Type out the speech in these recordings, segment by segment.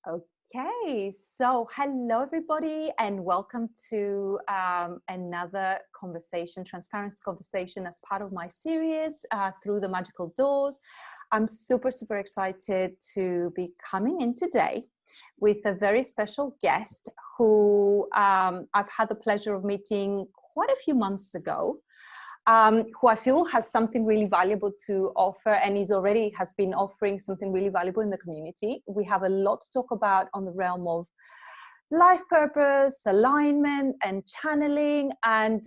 Okay, so hello everybody, and welcome to another conversation, transparency conversation, as part of my series through the magical doors. I'm super excited to be coming in today with a very special guest who I've had the pleasure of meeting quite a few months ago. Who I feel has something really valuable to offer, and has been offering something really valuable in the community. We have a lot to talk about on the realm of life purpose, alignment, and channeling. And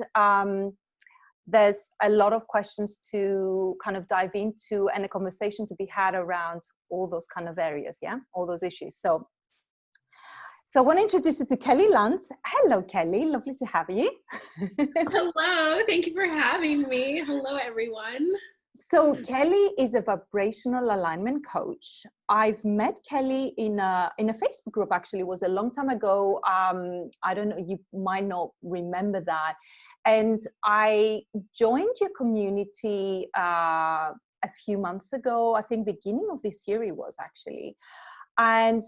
there's a lot of questions to kind of dive into, and a conversation to be had around all those kind of areas, all those issues. So I want to introduce you to Kelly Lunt. Hello, Kelly. Lovely to have you. Hello. Thank you for having me. Hello, everyone. So Kelly is a vibrational alignment coach. I've met Kelly in a Facebook group. Actually, it was a long time ago. I don't know, you might not remember that. And I joined your community a few months ago. I think beginning of this year it was actually. And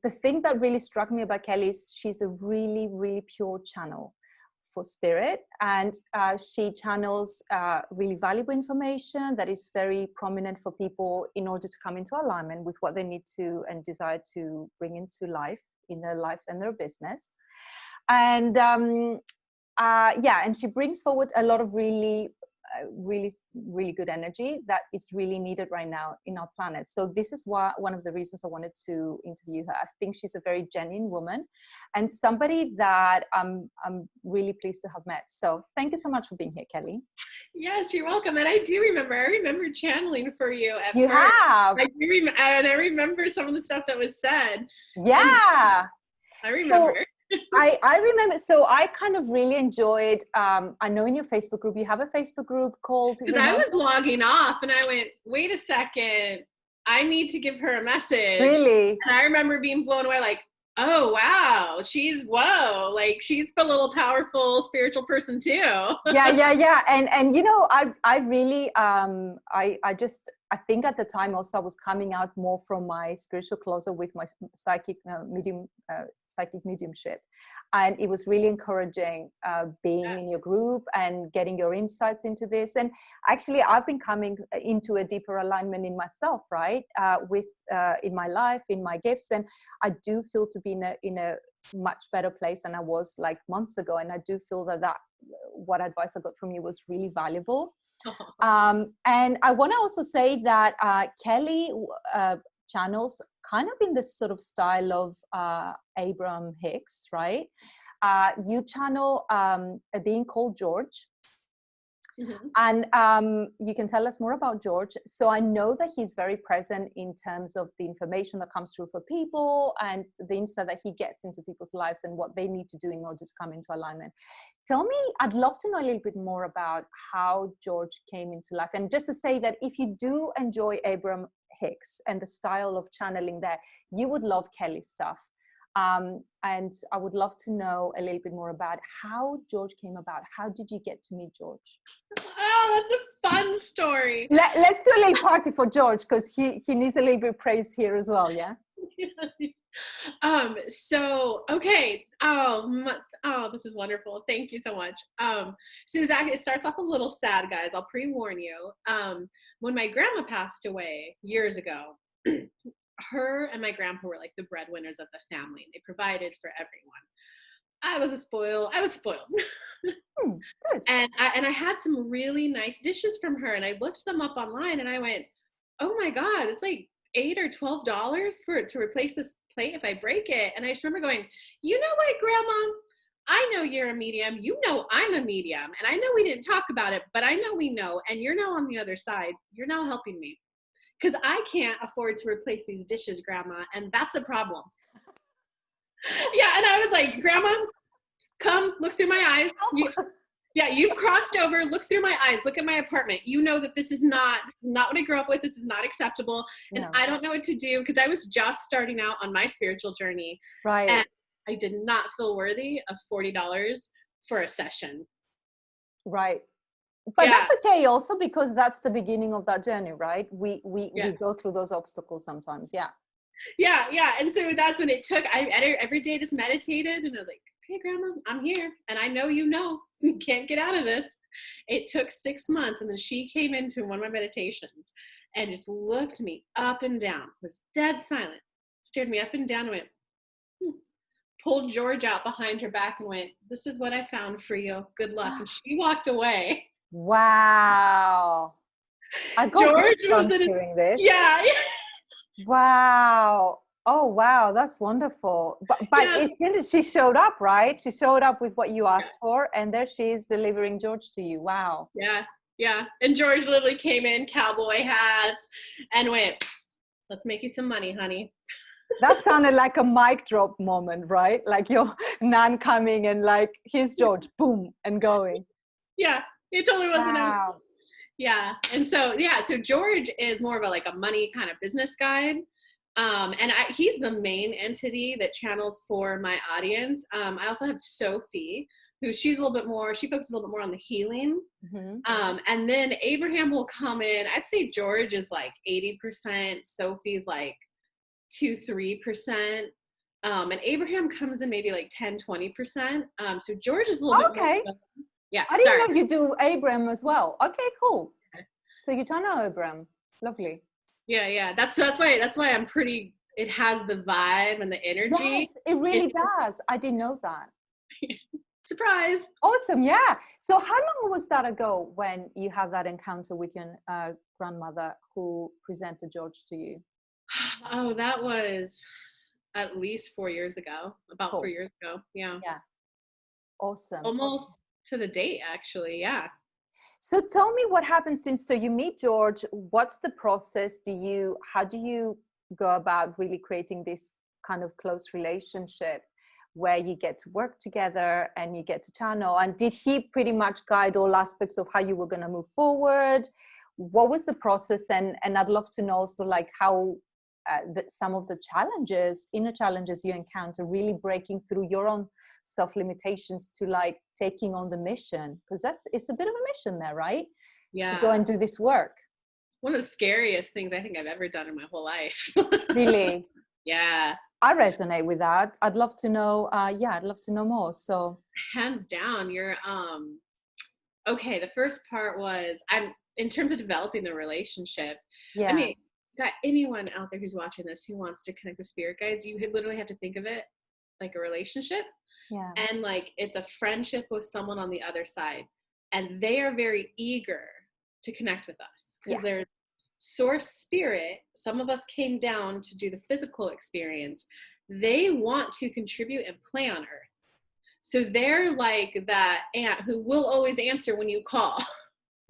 the thing that really struck me about Kelly is she's a really pure channel for spirit, and she channels really valuable information that is very prominent for people in order to come into alignment with what they need to and desire to bring into life, in their life and their business. And and she brings forward a lot of really good energy that is really needed right now in our planet. So this is one of the reasons I wanted to interview her. I think she's a very genuine woman and somebody that I'm really pleased to have met. So thank you so much for being here, Kelly. Yes, you're welcome. And I remember channeling for you at You first. have. I remember some of the stuff that was said. Yeah. I remember. So, I remember, so I kind of really enjoyed, I know in your Facebook group, you have a Facebook group called... Because I was logging off and I went, wait a second, I need to give her a message. Really? And I remember being blown away, like, oh, wow, she's a little powerful spiritual person too. Yeah. And you know, I really, I think at the time also I was coming out more from my spiritual closet with my psychic mediumship. And it was really encouraging being in your group and getting your insights into this. And actually, I've been coming into a deeper alignment in myself, right? In my life, in my gifts. And I do feel to be in a much better place than I was like months ago. And I do feel that what advice I got from you was really valuable. And I want to also say that Kelly channels kind of in this sort of style of Abraham Hicks, right? You channel a being called George. Mm-hmm. And you can tell us more about George. So I know that he's very present in terms of the information that comes through for people and the insight that he gets into people's lives and what they need to do in order to come into alignment. Tell me, I'd love to know a little bit more about how George came into life. And just to say that if you do enjoy Abraham Hicks and the style of channeling there, you would love Kelly's stuff. And I would love to know a little bit more about how George came about. How did you get to meet George? Oh, that's a fun story. Let's do a little party for George, because he needs a little bit of praise here as well, yeah? So, okay. Oh, this is wonderful. Thank you so much. So it starts off a little sad, guys. I'll pre-warn you. When my grandma passed away years ago, her and my grandpa were like the breadwinners of the family. They provided for everyone. I was spoiled. Good. And I had some really nice dishes from her, and I looked them up online, and I went, oh my God, it's like $8 or $12 to replace this plate if I break it. And I just remember going, you know what, Grandma? I know you're a medium. You know I'm a medium. And I know we didn't talk about it, but I know we know. And you're now on the other side. You're now helping me. Because I can't afford to replace these dishes, Grandma, and that's a problem. Yeah, and I was like, Grandma, come, look through my eyes. You've crossed over, look through my eyes, look at my apartment. You know that this is not what I grew up with. This is not acceptable. And no. I don't know what to do, because I was just starting out on my spiritual journey. Right. And I did not feel worthy of $40 for a session. Right. But that's okay also, because that's the beginning of that journey, right? We go through those obstacles sometimes. Yeah. Yeah, yeah. And so that's when it took, every day just meditated and I was like, hey, grandma, I'm here. And I know, you can't get out of this. It took 6 months. And then she came into one of my meditations and just looked me up and down, was dead silent, stared me up and down and went, pulled George out behind her back and went, this is what I found for you. Good luck. And she walked away. Wow. I got George was goosebumps hearing this. yeah. Wow. Oh, wow. That's wonderful. But Yes. she showed up, right? She showed up with what you asked for, and there she is delivering George to you. Wow. Yeah. Yeah. And George literally came in, cowboy hats, and went, let's make you some money, honey. That sounded like a mic drop moment, right? Like your nan coming and like, here's George, boom, and going. Yeah. It totally wasn't. Wow. Yeah. And so, yeah, so George is more of a money kind of business guide. And he's the main entity that channels for my audience. I also have Sophie, who she focuses a little bit more on the healing. Mm-hmm. And then Abraham will come in. I'd say George is like 80%. Sophie's like 2-3%. And Abraham comes in maybe like 10-20%. So George is a little bit more. Yeah. I didn't know you do Abraham as well. Okay, cool. So you channel Abraham. Lovely. Yeah, yeah. That's why I'm pretty. It has the vibe and the energy. Yes, it really does. I didn't know that. Surprise. Awesome. Yeah. So how long was that ago when you had that encounter with your grandmother who presented George to you? Oh, that was at least 4 years ago. About Cool. 4 years ago. Yeah. Yeah. Awesome. Almost to the date, actually. Yeah. So tell me what happens so you meet George. What's the process? How do you go about really creating this kind of close relationship where you get to work together and you get to channel? And did he pretty much guide all aspects of how you were going to move forward? What was the process? And I'd love to know also like how some of the inner challenges you encounter, really breaking through your own self-limitations to like taking on the mission, because it's a bit of a mission there, right? Yeah. To go and do this work. One of the scariest things I think I've ever done in my whole life. Really? Yeah. I resonate with that. I'd love to know. I'd love to know more. So hands down, you're okay. The first part was in terms of developing the relationship. Yeah. I mean, got anyone out there who's watching this who wants to connect with spirit guides, you literally have to think of it like a relationship. Yeah. And like it's a friendship with someone on the other side. And they are very eager to connect with us because they're source spirit. Some of us came down to do the physical experience. They want to contribute and play on earth. So they're like that aunt who will always answer when you call.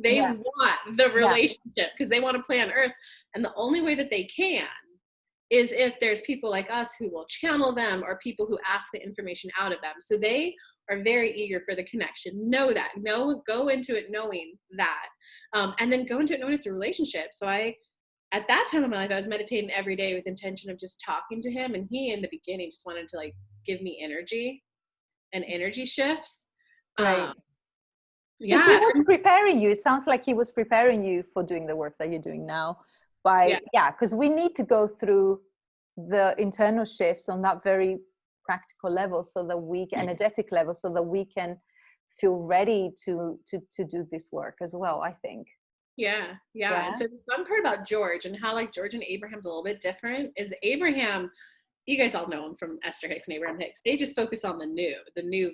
They want the relationship because they want to play on earth. And the only way that they can is if there's people like us who will channel them or people who ask the information out of them. So they are very eager for the connection. Know that. Go into it knowing that. And then go into it knowing it's a relationship. So at that time of my life, I was meditating every day with intention of just talking to him. And he, in the beginning, just wanted to like give me energy and energy shifts. Right. So he was preparing you. It sounds like he was preparing you for doing the work that you're doing now. Because we need to go through the internal shifts on that very practical level, so that energetic level, so that we can feel ready to do this work as well, I think. Yeah. And so the fun part about George and how like George and Abraham's a little bit different is Abraham, you guys all know him from Esther Hicks and Abraham Hicks. They just focus on the new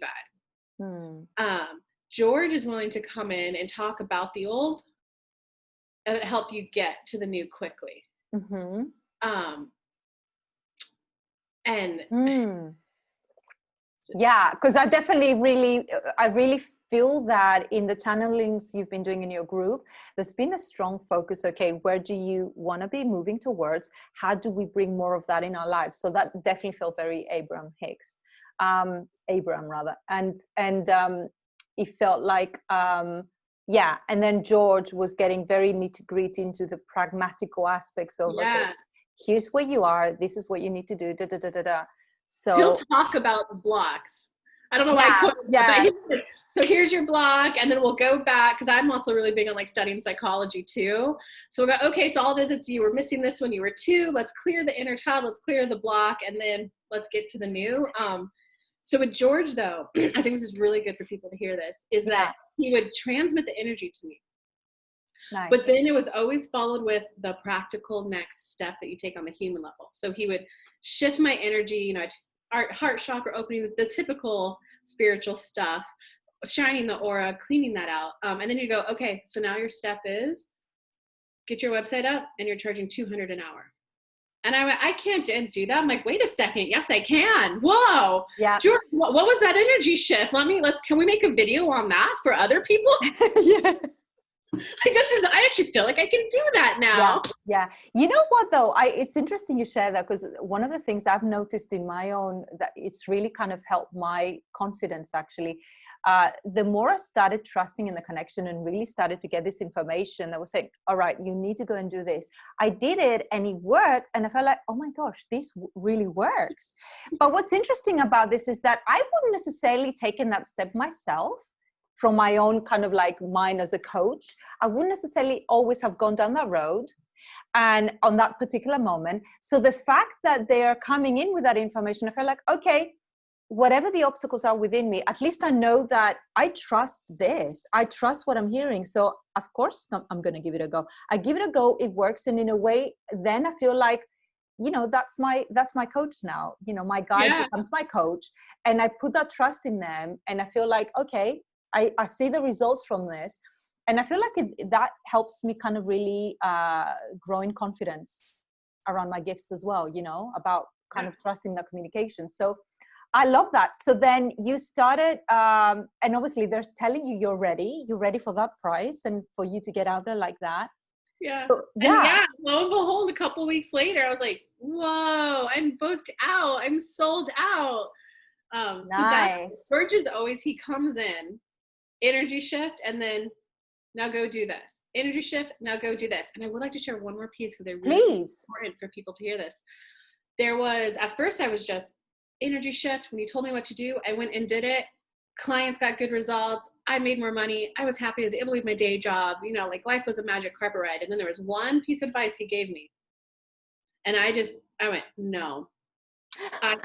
vibe. George is willing to come in and talk about the old and help you get to the new quickly. Because I really feel that in the channelings you've been doing in your group, there's been a strong focus. Okay, where do you want to be moving towards? How do we bring more of that in our lives? So that definitely felt very Abraham Hicks, Abraham rather, and it felt like and then George was getting very nitty-gritty into the pragmatical aspects of okay, here's where you are, this is what you need to do, So he'll talk about the blocks. I don't know why I quoted that, but so here's your block, and then we'll go back, because I'm also really big on like studying psychology too. So we'll go, okay, so all it is, you were missing this when you were 2. Let's clear the inner child, let's clear the block, and then let's get to the new. So with George though, I think this is really good for people to hear this, is that he would transmit the energy to me. Nice. But then it was always followed with the practical next step that you take on the human level. So he would shift my energy, you know, heart chakra opening, the typical spiritual stuff, shining the aura, cleaning that out. And then you go, okay, so now your step is get your website up and you're charging $200 an hour. And I went, I can't do that. I'm like, wait a second. Yes, I can. Whoa. Yeah. George, what was that energy shift? Can we make a video on that for other people? Yeah. I actually feel like I can do that now. Yeah. You know what though? It's interesting you share that, because one of the things I've noticed in my own, that it's really kind of helped my confidence actually. The more I started trusting in the connection and really started to get this information that was saying, all right, you need to go and do this. I did it and it worked. And I felt like, oh my gosh, this really works. But what's interesting about this is that I wouldn't necessarily taken that step myself. From my own kind of like mind as a coach, I wouldn't necessarily always have gone down that road and on that particular moment. So the fact that they are coming in with that information, I felt like, okay, whatever the obstacles are within me, at least I know that I trust this. I trust what I'm hearing. So of course I'm going to give it a go. I give it a go. It works. And in a way, then I feel like, you know, that's my coach now. You know, my guide becomes my coach, and I put that trust in them. And I feel like, okay, I see the results from this, and I feel like that helps me kind of really grow in confidence around my gifts as well, you know, about kind of trusting that communication. So I love that. So then you started, and obviously they're telling you you're ready for that price and for you to get out there like that. Yeah. So, and lo and behold, a couple weeks later, I was like, whoa, I'm booked out. I'm sold out. Nice. So that's George always, he comes in, energy shift, and then now go do this. Energy shift, now go do this. And I would like to share one more piece, because I really it's important for people to hear this. There was, at first I was just energy shift. When you told me what to do, I went and did it. Clients got good results. I made more money. I was happy. I was able to leave my day job. You know, like life was a magic carpet ride. And then there was one piece of advice he gave me. And I went, no, I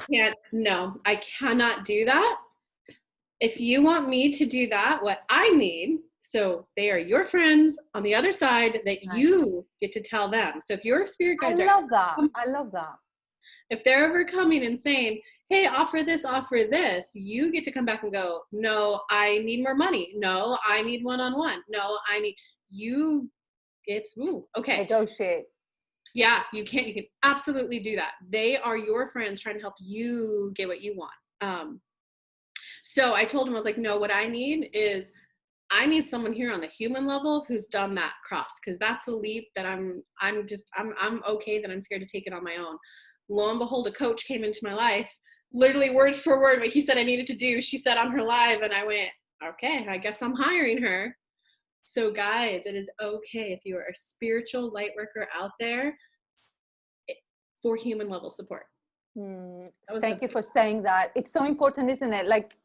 cannot do that. If you want me to do that, what I need, so they are your friends on the other side that you get to tell them. So if your spirit guides I love that. If they're ever coming and saying, hey, offer this, you get to come back and go, no, I need more money. No, I need one-on-one. No, okay. Negotiate. Yeah, you can absolutely do that. They are your friends trying to help you get what you want. So I told him, I was like, no, what I need is, I need someone here on the human level who's done that cross, because that's a leap that I'm okay that I'm scared to take it on my own. Lo and behold, a coach came into my life, literally word for word what he said I needed to do. She said on her live, and I went, okay, I guess I'm hiring her. So guys, it is okay if you are a spiritual light worker out there for human level support. Thank you for saying that. It's so important, isn't it? Like,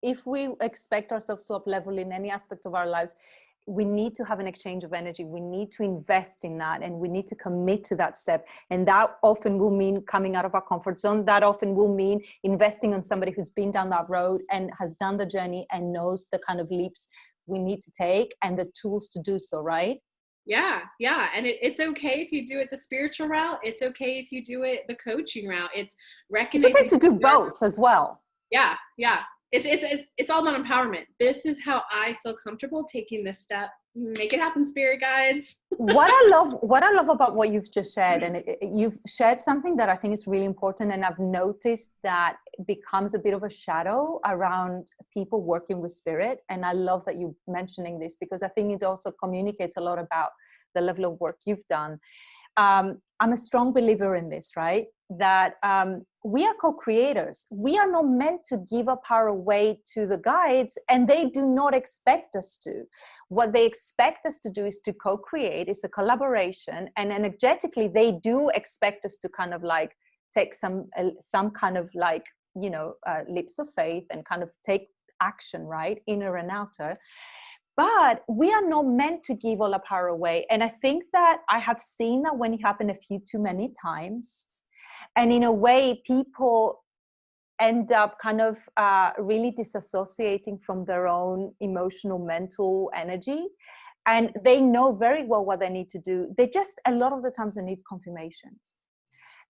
if we expect ourselves to up level in any aspect of our lives, we need to have an exchange of energy. We need to invest in that, and we need to commit to that step. And that often will mean coming out of our comfort zone. That often will mean investing on somebody who's been down that road and has done the journey and knows the kind of leaps we need to take and the tools to do so, right? Yeah. And it's okay if you do it the spiritual route. It's okay if you do it the coaching route. It's recognizing. It's okay to do both as well. Yeah. It's all about empowerment. This is how I feel comfortable taking this step. Make it happen, spirit guides. What I love about what you've just shared, and you've shared something that I think is really important, and I've noticed that it becomes a bit of a shadow around people working with spirit. And I love that you're mentioning this, because I think it also communicates a lot about the level of work you've done. I'm a strong believer in this, right? That we are co-creators. We are not meant to give up our away to the guides, and they do not expect us to. What they expect us to do is to co-create. It's a collaboration, and energetically, they do expect us to kind of like take some kind of like leaps of faith and kind of take action, right? Inner and outer. But we are not meant to give all our power away. And I think that I have seen that when it happened a few too many times. And in a way, people end up kind of really disassociating from their own emotional, mental energy. And they know very well what they need to do. They just, a lot of the times, they need confirmations.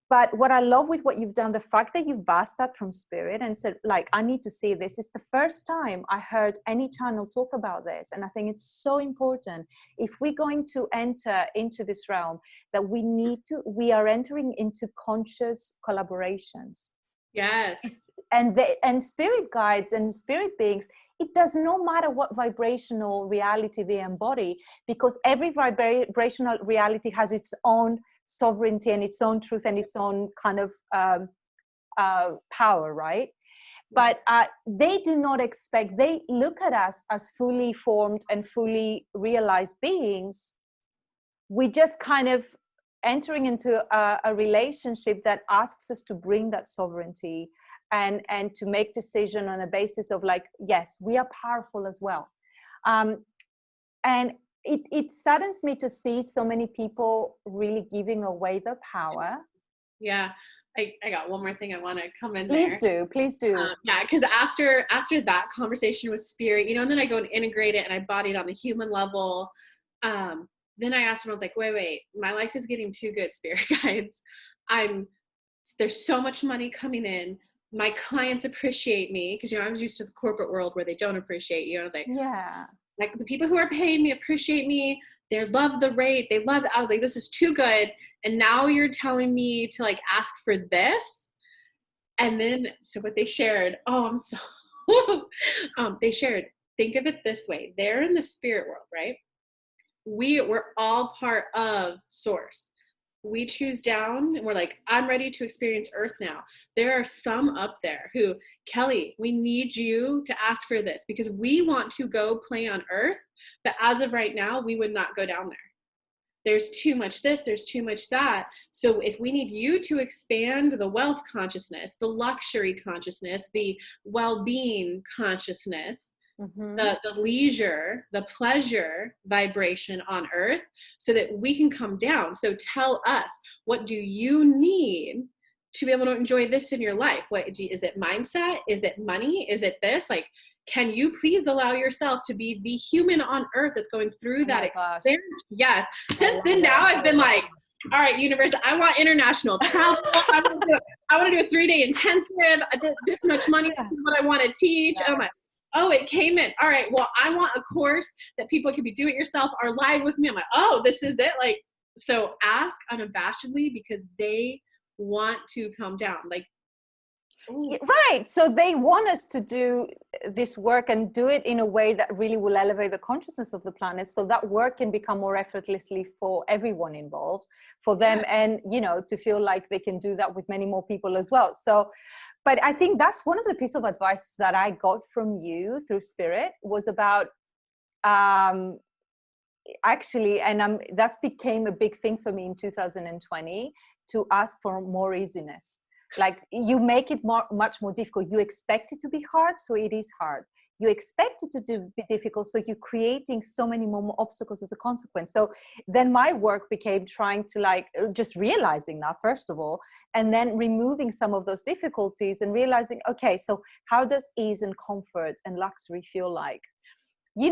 But what I love with what you've done, the fact that you've asked that from spirit and said, like, I need to see this, is the first time I heard any channel talk about this. And I think it's so important. If we're going to enter into this realm, that we are entering into conscious collaborations. Yes. And spirit guides and spirit beings, it does not matter what vibrational reality they embody, because every vibrational reality has its own sovereignty and its own truth and its own kind of power, right? But they do not expect, they look at us as fully formed and fully realized beings. We just kind of entering into a relationship that asks us to bring that sovereignty and to make decision on the basis of, like, yes, we are powerful as well. And it saddens me to see so many people really giving away their power. Yeah. I got one more thing I want to come in Please there. Please do. Yeah, because after that conversation with spirit, and then I go and integrate it and I body it on the human level. Then I asked him, I was like, wait, my life is getting too good, spirit guides. There's so much money coming in. My clients appreciate me, because I was used to the corporate world where they don't appreciate you. And I was like, yeah, like, the people who are paying me appreciate me. They love the rate. They love it. I was like, this is too good. And now you're telling me to, like, ask for this. And then, so what they shared, they shared, think of it this way. They're in the spirit world, right? We're all part of source. We choose down and we're like, I'm ready to experience earth now. There are some up there who, Kelly, we need you to ask for this because we want to go play on earth. But as of right now, we would not go down there. There's too much this, there's too much that. So if we need you to expand the wealth consciousness, the luxury consciousness, the well-being consciousness, the leisure, the pleasure vibration on earth, so that we can come down. So tell us, what do you need to be able to enjoy this in your life? Is it mindset? Is it money? Is it this? Like, can you please allow yourself to be the human on earth that's going through that experience? Yes. Since then, now I've been like, all right, universe, I want international travel. I want to do a 3-day intensive. This much money. This is what I want to teach. And I'm like, oh, it came in. All right. Well, I want a course that people can be do it yourself or live with me. I'm like, oh, this is it. Like, so ask unabashedly, because they want to come down. Like, ooh. Right. So they want us to do this work and do it in a way that really will elevate the consciousness of the planet, so that work can become more effortlessly for everyone involved, for them, and, to feel like they can do that with many more people as well. So, but I think that's one of the pieces of advice that I got from you through spirit, was about actually, and that's became a big thing for me in 2020, to ask for more easiness. Like, you make it much more difficult. You expect it to be hard, so it is hard. You expect it to be difficult, so you're creating so many more obstacles as a consequence. So then my work became trying to, just realizing that, first of all, and then removing some of those difficulties and realizing, okay, so how does ease and comfort and luxury feel like? We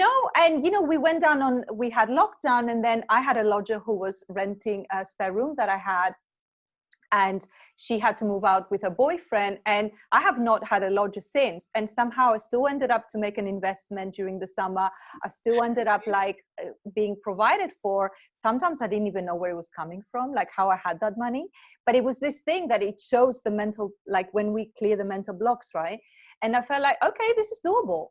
went down we had lockdown, and then I had a lodger who was renting a spare room that I had, and she had to move out with her boyfriend, and I have not had a lodger since. And somehow I still ended up to make an investment during the summer. I still ended up being provided for. Sometimes I didn't even know where it was coming from, like how I had that money. But it was this thing that it shows the mental, like when we clear the mental blocks, right? And I felt like, okay, this is doable.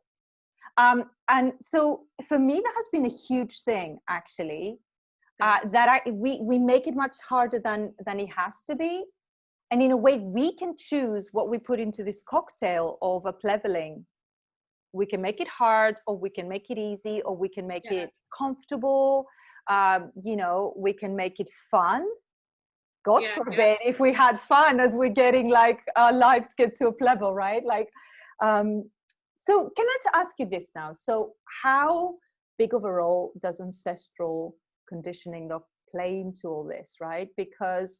And so for me, that has been a huge thing, actually. We make it much harder than it has to be. And in a way, we can choose what we put into this cocktail of up leveling. We can make it hard, or we can make it easy, or we can make it comfortable. We can make it fun. God Yeah, forbid, if we had fun as we're getting like our lives get to a level, right? Like, so can I ask you this now? So how big of a role does ancestral conditioning play into all this, right? Because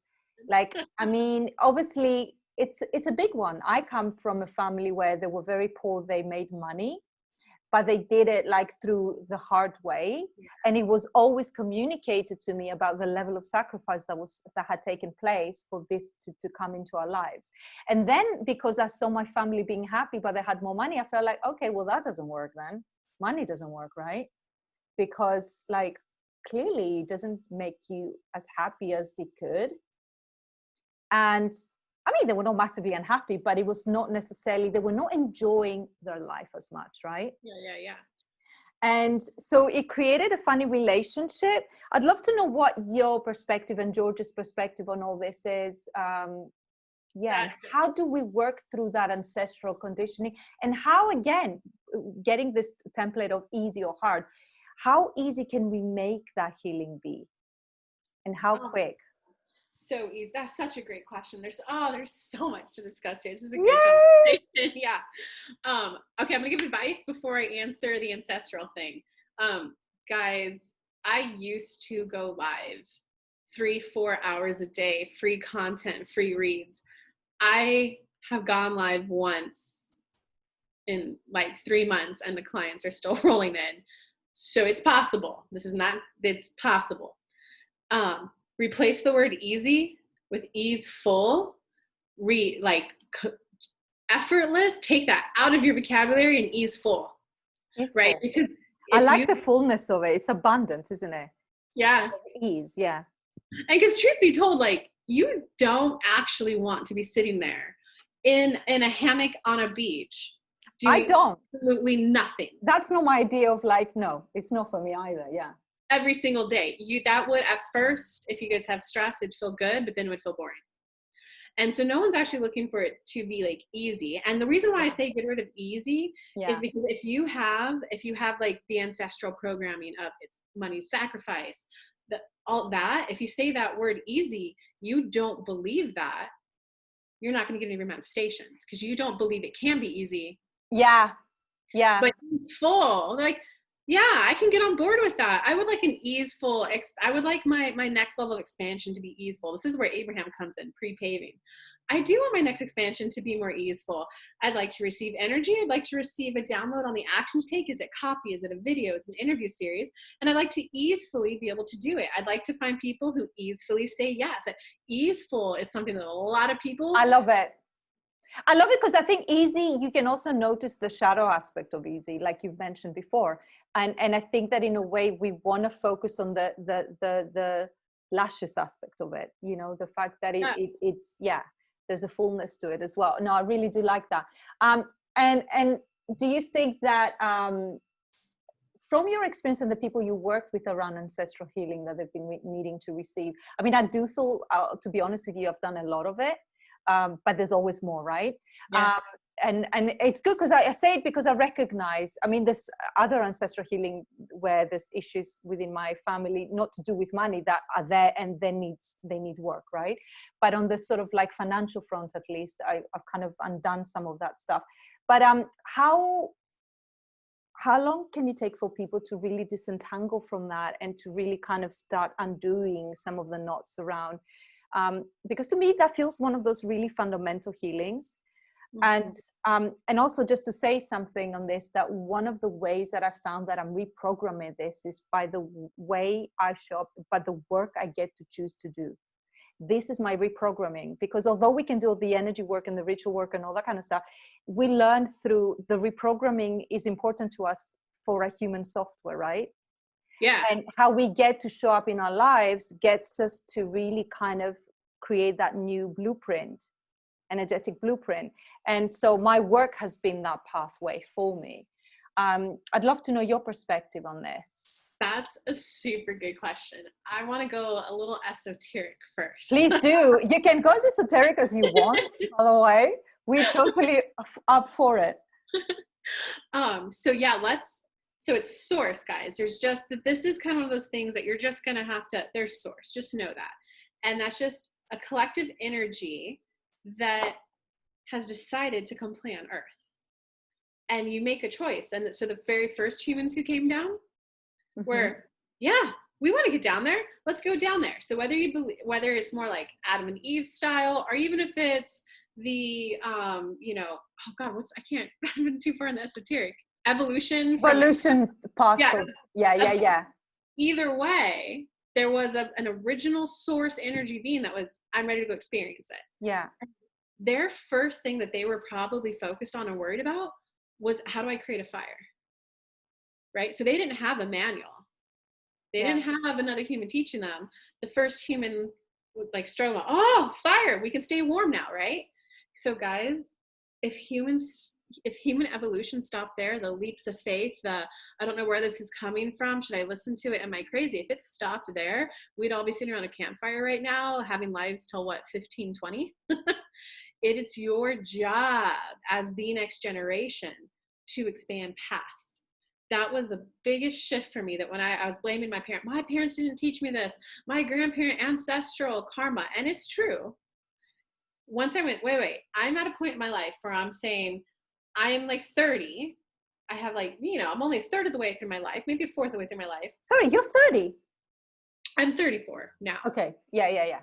like, I mean, obviously it's a big one. I come from a family where they were very poor, they made money, but they did it like through the hard way. And it was always communicated to me about the level of sacrifice that had taken place for this to come into our lives. And then because I saw my family being happy, but they had more money, I felt like, okay, well, that doesn't work then. Money doesn't work, right? Because like, clearly it doesn't make you as happy as it could. And I mean, they were not massively unhappy, but it was not necessarily, they were not enjoying their life as much, right? Yeah. And so it created a funny relationship. I'd love to know what your perspective and George's perspective on all this is. And how do we work through that ancestral conditioning? And how, again, getting this template of easy or hard, how easy can we make that healing be? And how quick? So that's such a great question. There's so much to discuss here. This is a good conversation. Yeah. Okay, I'm gonna give advice before I answer the ancestral thing. Guys, I used to go live 3-4 hours a day, free content, free reads. I have gone live once in like 3 months and the clients are still rolling in. So it's possible. It's possible. Replace the word easy with easeful. Effortless, take that out of your vocabulary and easeful. Right? Because I like the fullness of it. It's abundant, isn't it? Yeah. Ease, yeah. And because truth be told, like, you don't actually want to be sitting there in a hammock on a beach doing absolutely nothing. That's not my idea of like, no, it's not for me either. Yeah. Every single day. That would, at first, if you guys have stress, it'd feel good, but then it would feel boring. And so no one's actually looking for it to be like easy. And the reason why I say get rid of easy is because if you have like the ancestral programming of it's money sacrifice, all that, if you say that word easy, you don't believe that, you're not going to get any manifestations because you don't believe it can be easy. Yeah. But it's full. Like, yeah, I can get on board with that. I would like an easeful, I would like my next level of expansion to be easeful. This is where Abraham comes in, pre-paving. I do want my next expansion to be more easeful. I'd like to receive energy. I'd like to receive a download on the action to take. Is it copy? Is it a video? Is it an interview series? And I'd like to easefully be able to do it. I'd like to find people who easefully say yes. Easeful is something that a lot of people. I love it because I think easy, you can also notice the shadow aspect of easy, like you've mentioned before. And I think that in a way we want to focus on the lascious aspect of it, you know, the fact that it's there's a fullness to it as well. No, I really do like that. And do you think that from your experience and the people you worked with around ancestral healing that they've been needing to receive, I mean, I do feel, to be honest with you, I've done a lot of it. But there's always more, right? Yeah. And it's good because I say it because I recognize, I mean, there's other ancestral healing where there's issues within my family, not to do with money, that are there and they need work, right? But on the sort of like financial front, at least, I've kind of undone some of that stuff. But how long can it take for people to really disentangle from that and to really kind of start undoing some of the knots around? Because to me, that feels one of those really fundamental healings. Mm-hmm. And also just to say something on this, that one of the ways that I found that I'm reprogramming this is by the way I show up, by the work I get to choose to do. This is my reprogramming, because although we can do the energy work and the ritual work and all that kind of stuff, we learn through the reprogramming is important to us for a human software, right? Yeah. And how we get to show up in our lives gets us to really kind of create that new blueprint, energetic blueprint. And so my work has been that pathway for me. I'd love to know your perspective on this. That's a super good question. I want to go a little esoteric first. Please do. You can go as esoteric as you want, by the way. We're totally up for it. So it's source, guys. There's just that this is kind of one of those things that you're just going to have to, there's source, just know that. And that's just a collective energy that has decided to come play on Earth. And you make a choice. And so the very first humans who came down were, yeah, we want to get down there. Let's go down there. So whether you believe, whether it's more like Adam and Eve style, or even if it's the, you know, oh God, I can't, I've been too far in the esoteric. Evolution path. Yeah. Either way, there was an original source energy being that was, I'm ready to go experience it. Yeah. Their first thing that they were probably focused on and worried about was, how do I create a fire? Right? So they didn't have a manual. They didn't have another human teaching them. The first human would like struggle, oh, fire, we can stay warm now, right? So guys, if human evolution stopped there, the leaps of faith, I don't know where this is coming from, should I listen to it, am I crazy? If it stopped there, we'd all be sitting around a campfire right now, having lives till what, 15, 20? It's your job as the next generation to expand past. That was the biggest shift for me, that when I was blaming my parents didn't teach me this, my grandparent, ancestral karma. And it's true. Once I went, wait, I'm at a point in my life where I'm saying, I am like 30. I have like, you know, I'm only a third of the way through my life, maybe a fourth of the way through my life. Sorry, you're 30? I'm 34 now. Okay. Yeah.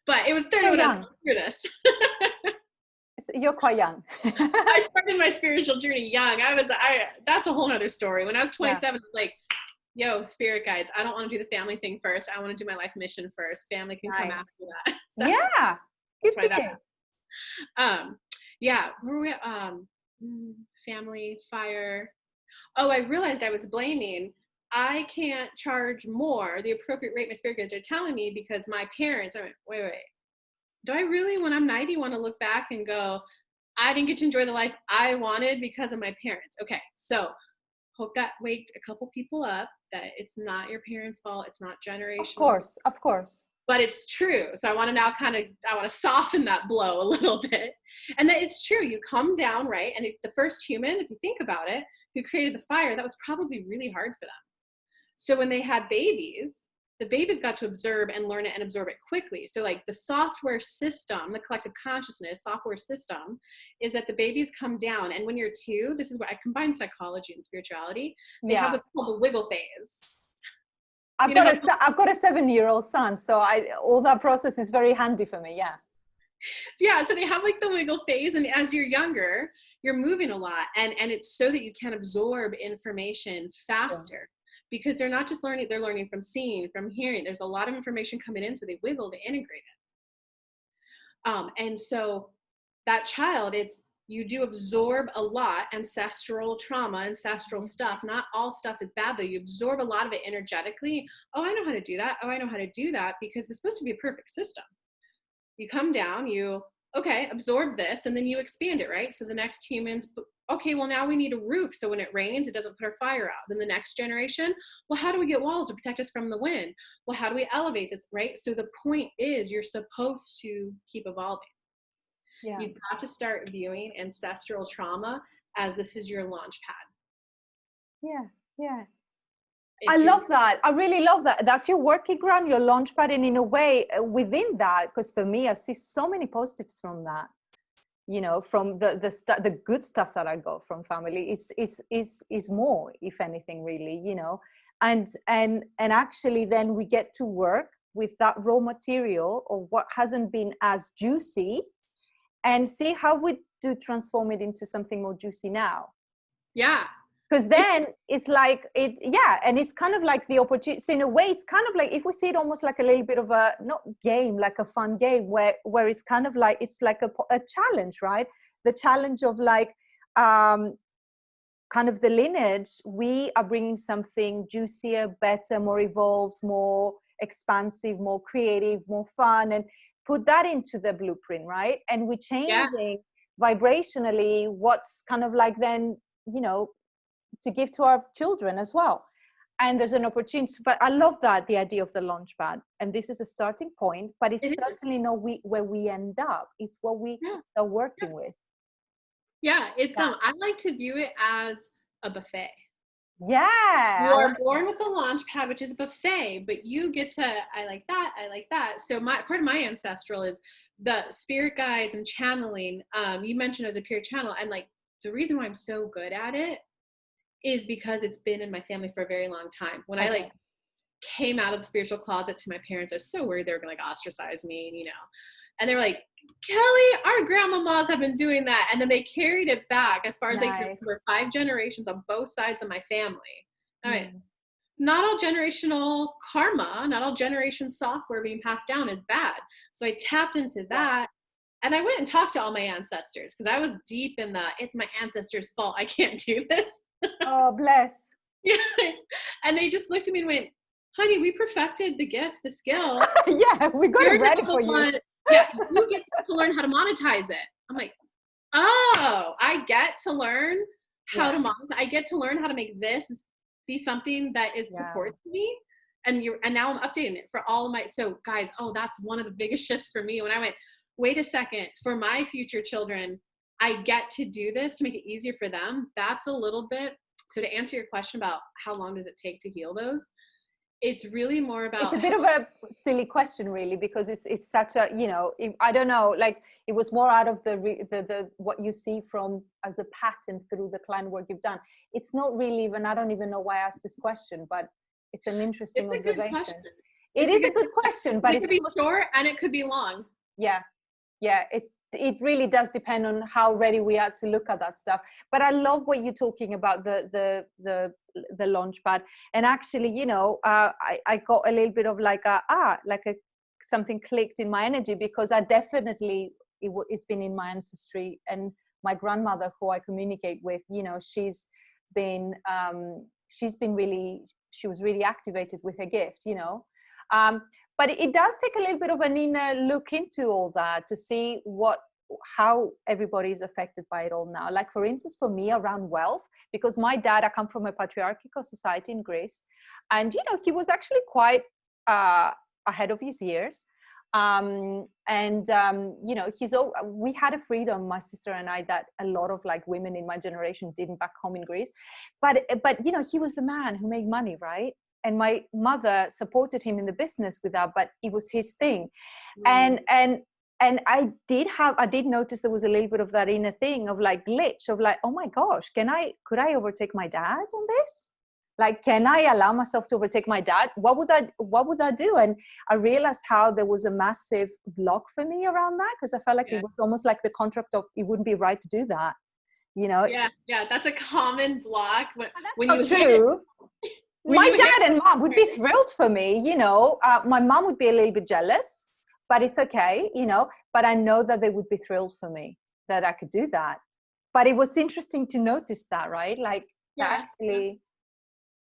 But it was 30 when I was going through this. So you're quite young. I started my spiritual journey young. That's a whole nother story. When I was 27, I was like, yo, spirit guides, I don't want to do the family thing first. I want to do my life mission first. Family can come after that. So, yeah. Good thinking. Yeah. Where were we at? Family, fire. Oh, I realized I was blaming, I can't charge more, the appropriate rate my spirit guides are telling me, because my parents, I went, wait. Do I really, when I'm 90, want to look back and go, I didn't get to enjoy the life I wanted because of my parents? Okay, so hope that waked a couple people up, that it's not your parents' fault. It's not generational. Of course. But it's true. So I want to now I want to soften that blow a little bit. And that it's true. You come down, right? And the first human, if you think about it, who created the fire, that was probably really hard for them. So when they had babies, the babies got to observe and learn it and absorb it quickly. So like the software system, the collective consciousness software system, is that the babies come down. And when you're 2, this is where I combine psychology and spirituality. They have what's called the wiggle phase. I've got a 7-year-old son, so all that process is very handy for me. Yeah, so they have like the wiggle phase, and as you're younger, you're moving a lot, and it's so that you can absorb information faster. Sure. Because they're not just learning, they're learning from seeing, from hearing. There's a lot of information coming in, so they wiggle to integrate it. And so that child, you do absorb a lot, ancestral trauma, ancestral stuff. Not all stuff is bad, though. You absorb a lot of it energetically. Oh, I know how to do that. Oh, I know how to do that, because it's supposed to be a perfect system. You come down, absorb this, and then you expand it, right? So the next humans, okay, well, now we need a roof, so when it rains, it doesn't put our fire out. Then the next generation, well, how do we get walls to protect us from the wind? Well, how do we elevate this, right? So the point is, you're supposed to keep evolving. Yeah. You've got to start viewing ancestral trauma as this is your launch pad. Yeah. I love that. I really love that. That's your working ground, your launch pad, and in a way within that, because for me, I see so many positives from that. You know, from the good stuff that I got from family is more, if anything, really. You know, and actually, then we get to work with that raw material of what hasn't been as juicy, and see how we do transform it into something more juicy now. Yeah. Because then it's like and it's kind of like the opportunity. So in a way, it's kind of like, if we see it almost like a little bit of a, not game, like a fun game where it's kind of like, it's like a challenge, right? The challenge of like, kind of the lineage, we are bringing something juicier, better, more evolved, more expansive, more creative, more fun, and put that into the blueprint, right? And we're changing vibrationally what's kind of like then, you know, to give to our children as well. And there's an opportunity, but I love that, the idea of the launch pad, and this is a starting point, but it's certainly not where we end up. It's what we are working with. I like to view it as a buffet. Yeah. You are born with a launch pad, which is a buffet, but you get to, I like that, I like that. So part of my ancestral is the spirit guides and channeling. You mentioned as a pure channel, and like the reason why I'm so good at it is because it's been in my family for a very long time. When I like came out of the spiritual closet to my parents, I was so worried they were gonna like ostracize me, you know. And they were like, Kelly, our grandmamas have been doing that. And then they carried it back as far as they could for 5 generations on both sides of my family. All right. Not all generational karma, not all generation software being passed down is bad. So I tapped into that. And I went and talked to all my ancestors because I was deep in the, it's my ancestors' fault, I can't do this. Oh, bless. Yeah. And they just looked at me and went, honey, we perfected the gift, the skill. Yeah, we got it ready for you. Yeah, you get to learn how to monetize it. I'm like, oh, I get to learn how to monetize. I get to learn how to make this be something that is supports me. And now I'm updating it for all of my, so guys, that's one of the biggest shifts for me when I went, wait a second, for my future children, I get to do this to make it easier for them. That's a little bit. So to answer your question about how long does it take to heal those, it's really more about, it's a bit of a silly question really, because it's such a, you know, I don't know, like it was more out of the what you see from as a pattern through the client work you've done. It's not really even, I don't even know why I asked this question, but it's an interesting observation. It is a good question, but it could be short and it could be long. Yeah, it really does depend on how ready we are to look at that stuff. But I love what you're talking about, the launch pad. And actually, you know, I got a little bit of like something clicked in my energy, because I definitely, it's been in my ancestry. And my grandmother, who I communicate with, you know, she was really activated with her gift, you know. But it does take a little bit of an inner look into all that to see how everybody is affected by it all now. Like, for instance, for me around wealth, because my dad, I come from a patriarchal society in Greece, and, you know, he was actually quite ahead of his years. You know, we had a freedom, my sister and I, that a lot of like women in my generation didn't back home in Greece. But, you know, he was the man who made money, right? And my mother supported him in the business with that, but it was his thing. And I did notice there was a little bit of that inner thing of like glitch of like, oh my gosh, could I overtake my dad on this? Like, can I allow myself to overtake my dad? What would I do? And I realized how there was a massive block for me around that, because I felt like it was almost like the contract of, it wouldn't be right to do that, you know? Yeah, that's a common block. When you true. My dad and mom would be thrilled for me, you know. My mom would be a little bit jealous, but it's okay, you know. But I know that they would be thrilled for me that I could do that. But it was interesting to notice that, right? Like, actually,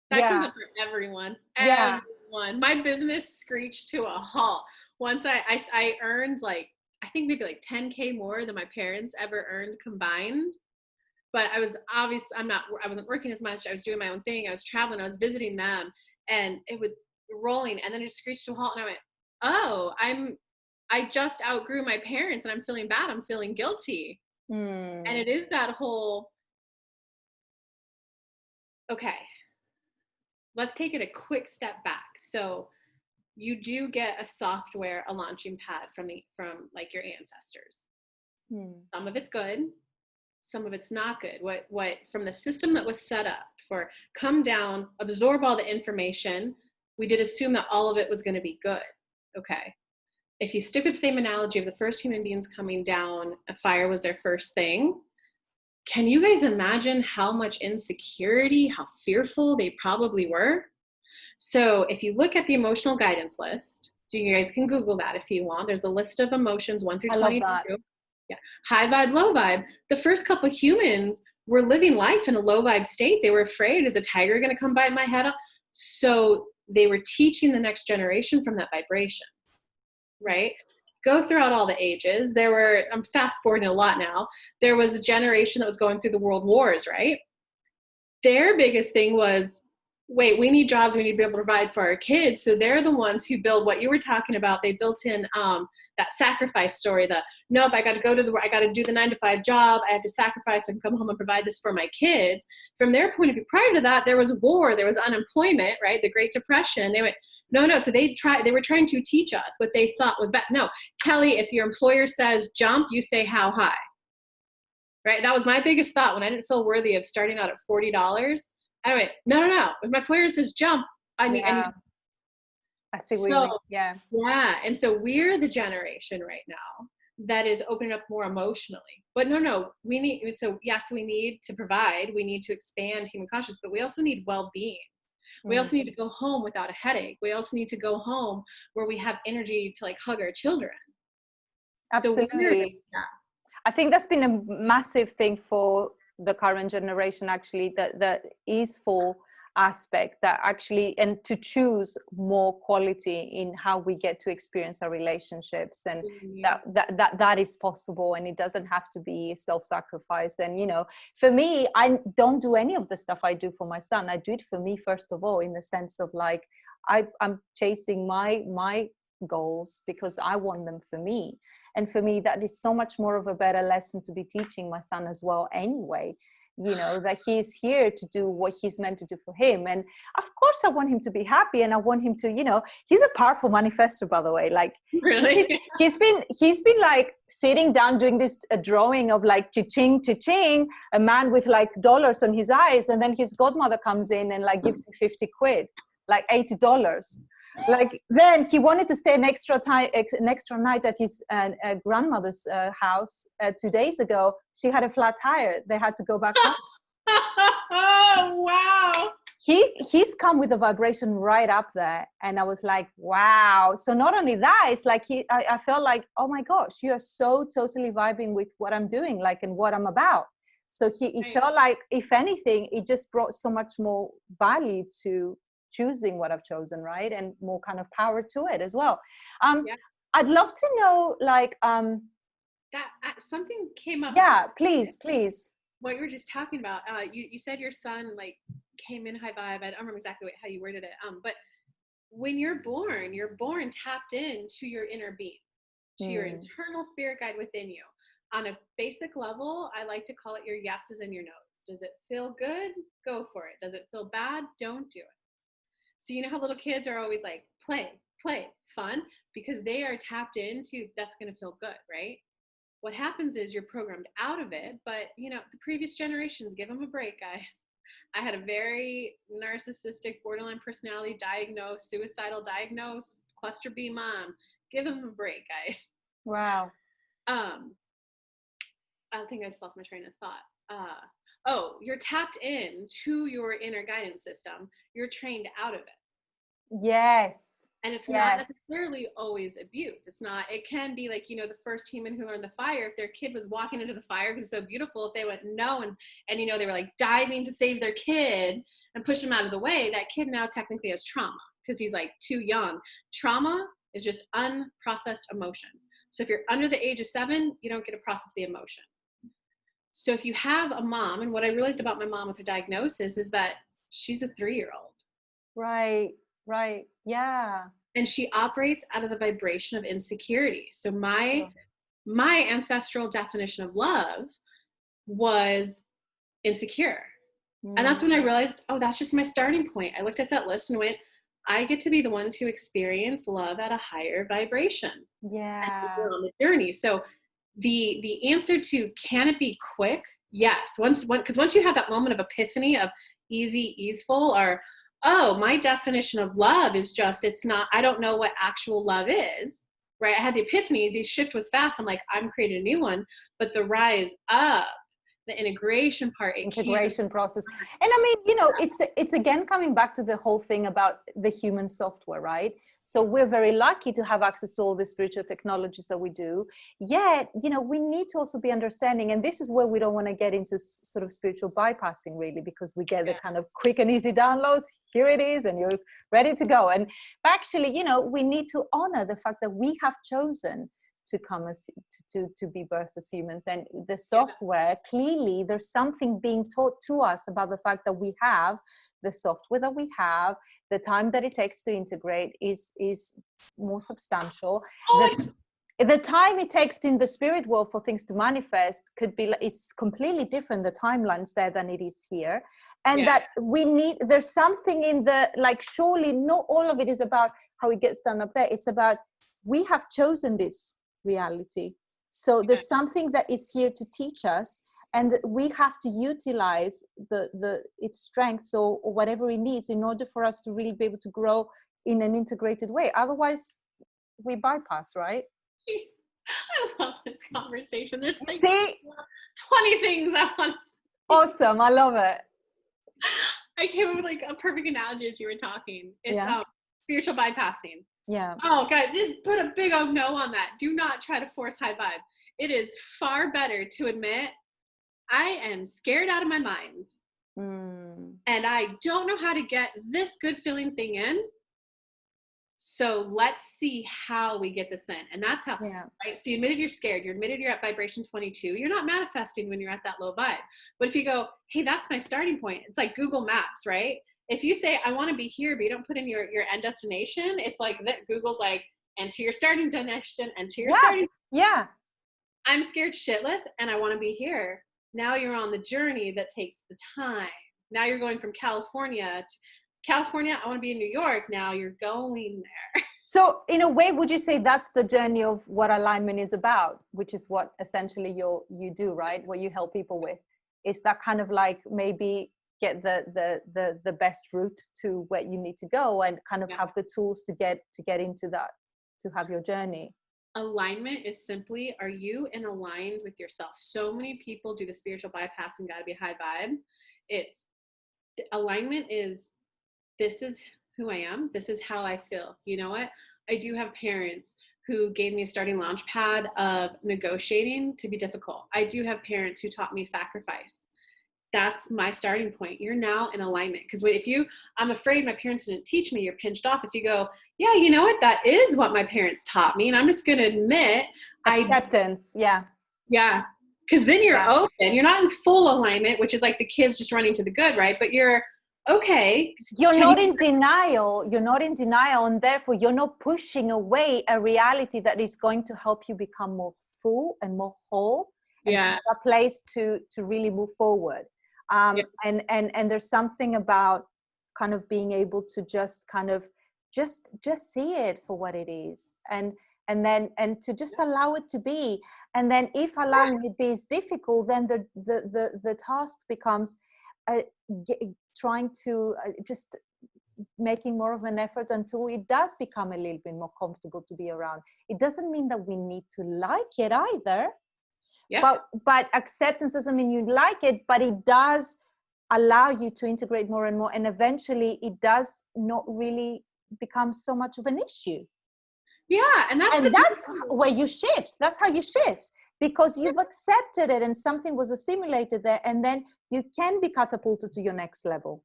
that comes up for everyone. Everyone. My business screeched to a halt once I earned like, I think maybe like 10K more than my parents ever earned combined. But I wasn't working as much. I was doing my own thing. I was traveling. I was visiting them, and it was rolling. And then it screeched to a halt. And I went, oh, I just outgrew my parents, and I'm feeling bad. I'm feeling guilty. And it is that whole, okay, let's take it a quick step back. So you do get a software, a launching pad from like your ancestors. Some of it's good. Some of it's not good. What from the system that was set up for come down, absorb all the information, we did assume that all of it was going to be good. Okay. If you stick with the same analogy of the first human beings coming down, a fire was their first thing. Can you guys imagine how much insecurity, how fearful they probably were? So if you look at the emotional guidance list, you guys can Google that if you want. There's a list of emotions 1 through 22. Yeah. High vibe, low vibe. The first couple of humans were living life in a low vibe state. They were afraid, is a tiger going to come bite my head off? So they were teaching the next generation from that vibration, right? Go throughout all the ages. I'm fast forwarding a lot now. There was the generation that was going through the world wars, right? Their biggest thing was, wait, we need jobs. We need to be able to provide for our kids. So they're the ones who build what you were talking about. They built in that sacrifice story, nope, I got to I got to do the 9-to-5 job. I have to sacrifice. So I can come home and provide this for my kids. From their point of view, prior to that, there was war, there was unemployment, right? The Great Depression. They went, no. So they were trying to teach us what they thought was bad. No, Kelly, if your employer says jump, you say how high, right? That was my biggest thought when I didn't feel worthy of starting out at $40. I went, no. If my employer says jump, I need. I see what you mean. Yeah. Yeah. And so we're the generation right now that is opening up more emotionally. But no, we need, so yes, we need to provide, we need to expand human consciousness, but we also need well-being. We also need to go home without a headache. We also need to go home where we have energy to like hug our children. Absolutely. I think that's been a massive thing for the current generation, actually, that easeful aspect, that actually, and to choose more quality in how we get to experience our relationships, and that is possible, and it doesn't have to be self-sacrifice. And you know, for me, I don't do any of the stuff I do for my son. I do it for me first of all, in the sense of like I'm chasing my goals because I want them for me. And for me, that is so much more of a better lesson to be teaching my son as well anyway, you know, that he's here to do what he's meant to do for him. And of course I want him to be happy, and I want him to, you know, he's a powerful manifestor, by the way. Like, really, he's been like sitting down doing this drawing of like cha-ching, cha-ching, a man with like dollars on his eyes, and then his godmother comes in and like gives him 50 quid, like $80. Like, then he wanted to stay an extra night at his grandmother's house 2 days ago. She had a flat tire. They had to go back home. Oh, wow. He's come with a vibration right up there. And I was like, wow. So not only that, it's like I felt like, oh my gosh, you are so totally vibing with what I'm doing, like, and what I'm about. So he felt like, if anything, it just brought so much more value to choosing what I've chosen, right? And more kind of power to it as well. I'd love to know, like, that something came up. Yeah, please. What you were just talking about, you said your son like came in high vibe. I don't remember exactly how you worded it. But when you're born tapped into your inner being, to your internal spirit guide within you. On a basic level, I like to call it your yeses and your nos. Does it feel good? Go for it. Does it feel bad? Don't do it. So you know how little kids are always like, play, fun, because they are tapped into that's going to feel good, right? What happens is you're programmed out of it, but you know, the previous generations, give them a break, guys. I had a very narcissistic, borderline personality diagnosed, suicidal diagnosed, cluster B mom. Give them a break, guys. Wow. I think I just lost my train of thought. You're tapped in to your inner guidance system. You're trained out of it. Yes. And it's not necessarily always abuse. It's not, it can be like, you know, the first human who learned the fire, if their kid was walking into the fire because it's so beautiful, if they went no, and you know, they were like diving to save their kid and push them out of the way, that kid now technically has trauma because he's like too young. Trauma is just unprocessed emotion. So if you're under the age of 7, you don't get to process the emotion. So if you have a mom, and what I realized about my mom with her diagnosis is that she's a 3-year-old. Right. Yeah. And she operates out of the vibration of insecurity. So my ancestral definition of love was insecure. And that's when I realized, oh, that's just my starting point. I looked at that list and went, I get to be the one to experience love at a higher vibration. Yeah. And we're on the journey. So the answer to, can it be quick? Yes. Because once you have that moment of epiphany of easy, easeful, or, oh, my definition of love is just, it's not, I don't know what actual love is, right? I had the epiphany, the shift was fast. I'm like, I'm creating a new one, but the rise up, the integration part, integration process. And I mean, you know, it's again coming back to the whole thing about the human software, right? So we're very lucky to have access to all the spiritual technologies that we do. Yet, you know, we need to also be understanding, and this is where we don't want to get into sort of spiritual bypassing, really, because we get the kind of quick and easy downloads. Here it is, and you're ready to go. And actually, you know, we need to honor the fact that we have chosen to come as to be birthed as humans. And the software, clearly there's something being taught to us about the fact that we have the software that we have, the time that it takes to integrate is more substantial. The time it takes in the spirit world for things to manifest it's completely different, the timelines there, than it is here. And that there's something in the, like, surely not all of it is about how it gets done up there. It's about, we have chosen this reality. So there's something that is here to teach us, and we have to utilize its strengths or whatever it needs in order for us to really be able to grow in an integrated way. Otherwise, we bypass, right? I love this conversation. There's like See? 20 things I want to say. Awesome. I love it. I came up with like a perfect analogy as you were talking. It's spiritual bypassing. Yeah. Oh, guys, just put a big old no on that. Do not try to force high vibe. It is far better to admit, I am scared out of my mind. And I don't know how to get this good feeling thing in. So let's see how we get this in. And that's how, right? So you admitted you're scared. You admitted you're at vibration 22. You're not manifesting when you're at that low vibe. But if you go, hey, that's my starting point. It's like Google Maps, right? If you say, I want to be here, but you don't put in your end destination, it's like that. Google's like, enter your starting destination, enter your starting. Yeah. I'm scared shitless and I want to be here. Now you're on the journey that takes the time. Now you're going from California to California, I want to be in New York. Now you're going there. So in a way, would you say that's the journey of what alignment is about, which is what essentially you do, right? What you help people with, is that kind of like maybe get the best route to where you need to go, and kind of have the tools to get into that, to have your journey. Alignment is simply, are you in aligned with yourself? So many people do the spiritual bypass and gotta be high vibe. It's alignment is, this is who I am. This is how I feel. You know what? I do have parents who gave me a starting launch pad of negotiating to be difficult. I do have parents who taught me sacrifice. That's my starting point. You're now in alignment. Because I'm afraid my parents didn't teach me, you're pinched off. If you go, yeah, you know what? That is what my parents taught me. And I'm just going to admit. Acceptance. Yeah. Because then you're open. You're not in full alignment, which is like the kids just running to the good, right? But you're, okay. You're not in denial. You're not in denial. And therefore, you're not pushing away a reality that is going to help you become more full and more whole. And have a place to really move forward. And there's something about kind of being able to just kind of just see it for what it is. And to just allow it to be. And then if allowing it be is difficult, then the task becomes trying to just making more of an effort until it does become a little bit more comfortable to be around. It doesn't mean that we need to like it either. But acceptance doesn't mean you like it, but it does allow you to integrate more and more. And eventually it does not really become so much of an issue. Yeah. And that's where you shift. That's how you shift, because you've accepted it and something was assimilated there, and then you can be catapulted to your next level.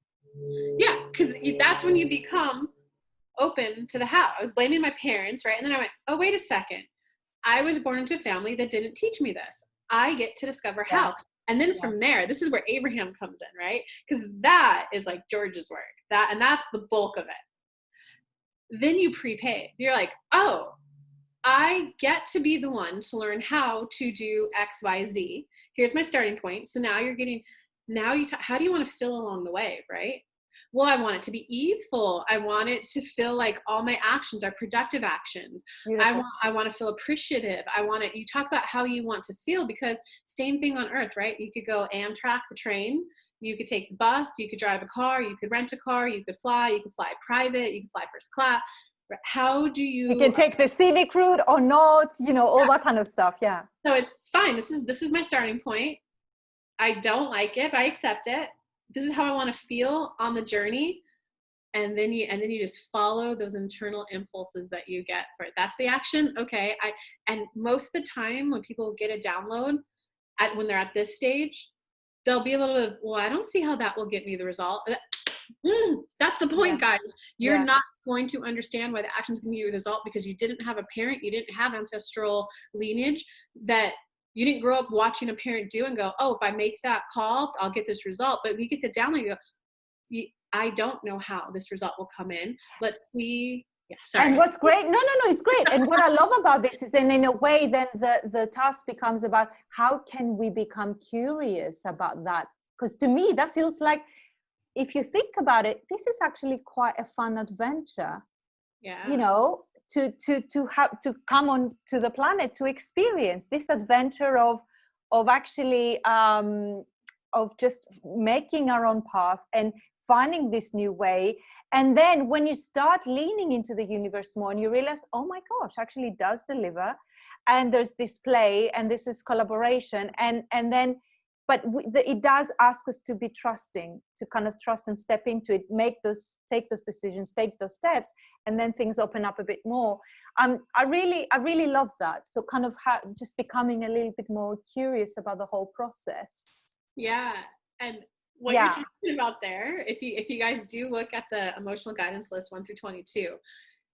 Yeah, because that's when you become open to the how. I was blaming my parents, right? And then I went, oh, wait a second. I was born into a family that didn't teach me this. I get to discover how. And then from there, this is where Abraham comes in, right? Because that is like George's work. And that's the bulk of it. Then you prepay. You're like, oh, I get to be the one to learn how to do X, Y, Z. Here's my starting point. So now how do you want to feel along the way, right? Well, I want it to be easeful. I want it to feel like all my actions are productive actions. Beautiful. I want to feel appreciative. You talk about how you want to feel, because same thing on earth, right? You could go Amtrak, the train. You could take the bus. You could drive a car. You could rent a car. You could fly private. You could fly first class. How do you can take the scenic route or not, all that kind of stuff. Yeah. So it's fine. This is my starting point. I don't like it, but I accept it. This is how I want to feel on the journey. And then you just follow those internal impulses that you get for it. That's the action. Okay. And most of the time when people get a download when they're at this stage, they'll be a little bit, well, I don't see how that will get me the result. That's the point, guys. You're not going to understand why the action's going to be the result, because you didn't have a parent, you didn't have ancestral lineage, that you didn't grow up watching a parent do and go, oh, if I make that call, I'll get this result. But we get the download, you go, I don't know how this result will come in. Let's see. Yeah, sorry. And what's great, no, it's great. And what I love about this is then in a way, then the task becomes about how can we become curious about that? Because to me, that feels like, if you think about it, this is actually quite a fun adventure. Yeah. You know, to have to come on to the planet to experience this adventure of actually of just making our own path and finding this new way. And then when you start leaning into the universe more and you realize, oh my gosh, actually it does deliver, and there's this play and this is collaboration, and then but it does ask us to be trusting, to kind of trust and step into it, take those decisions, take those steps, and then things open up a bit more. I really love that. So kind of just becoming a little bit more curious about the whole process. Yeah. And what you're talking about there, if you guys do look at the emotional guidance list 1 through 22,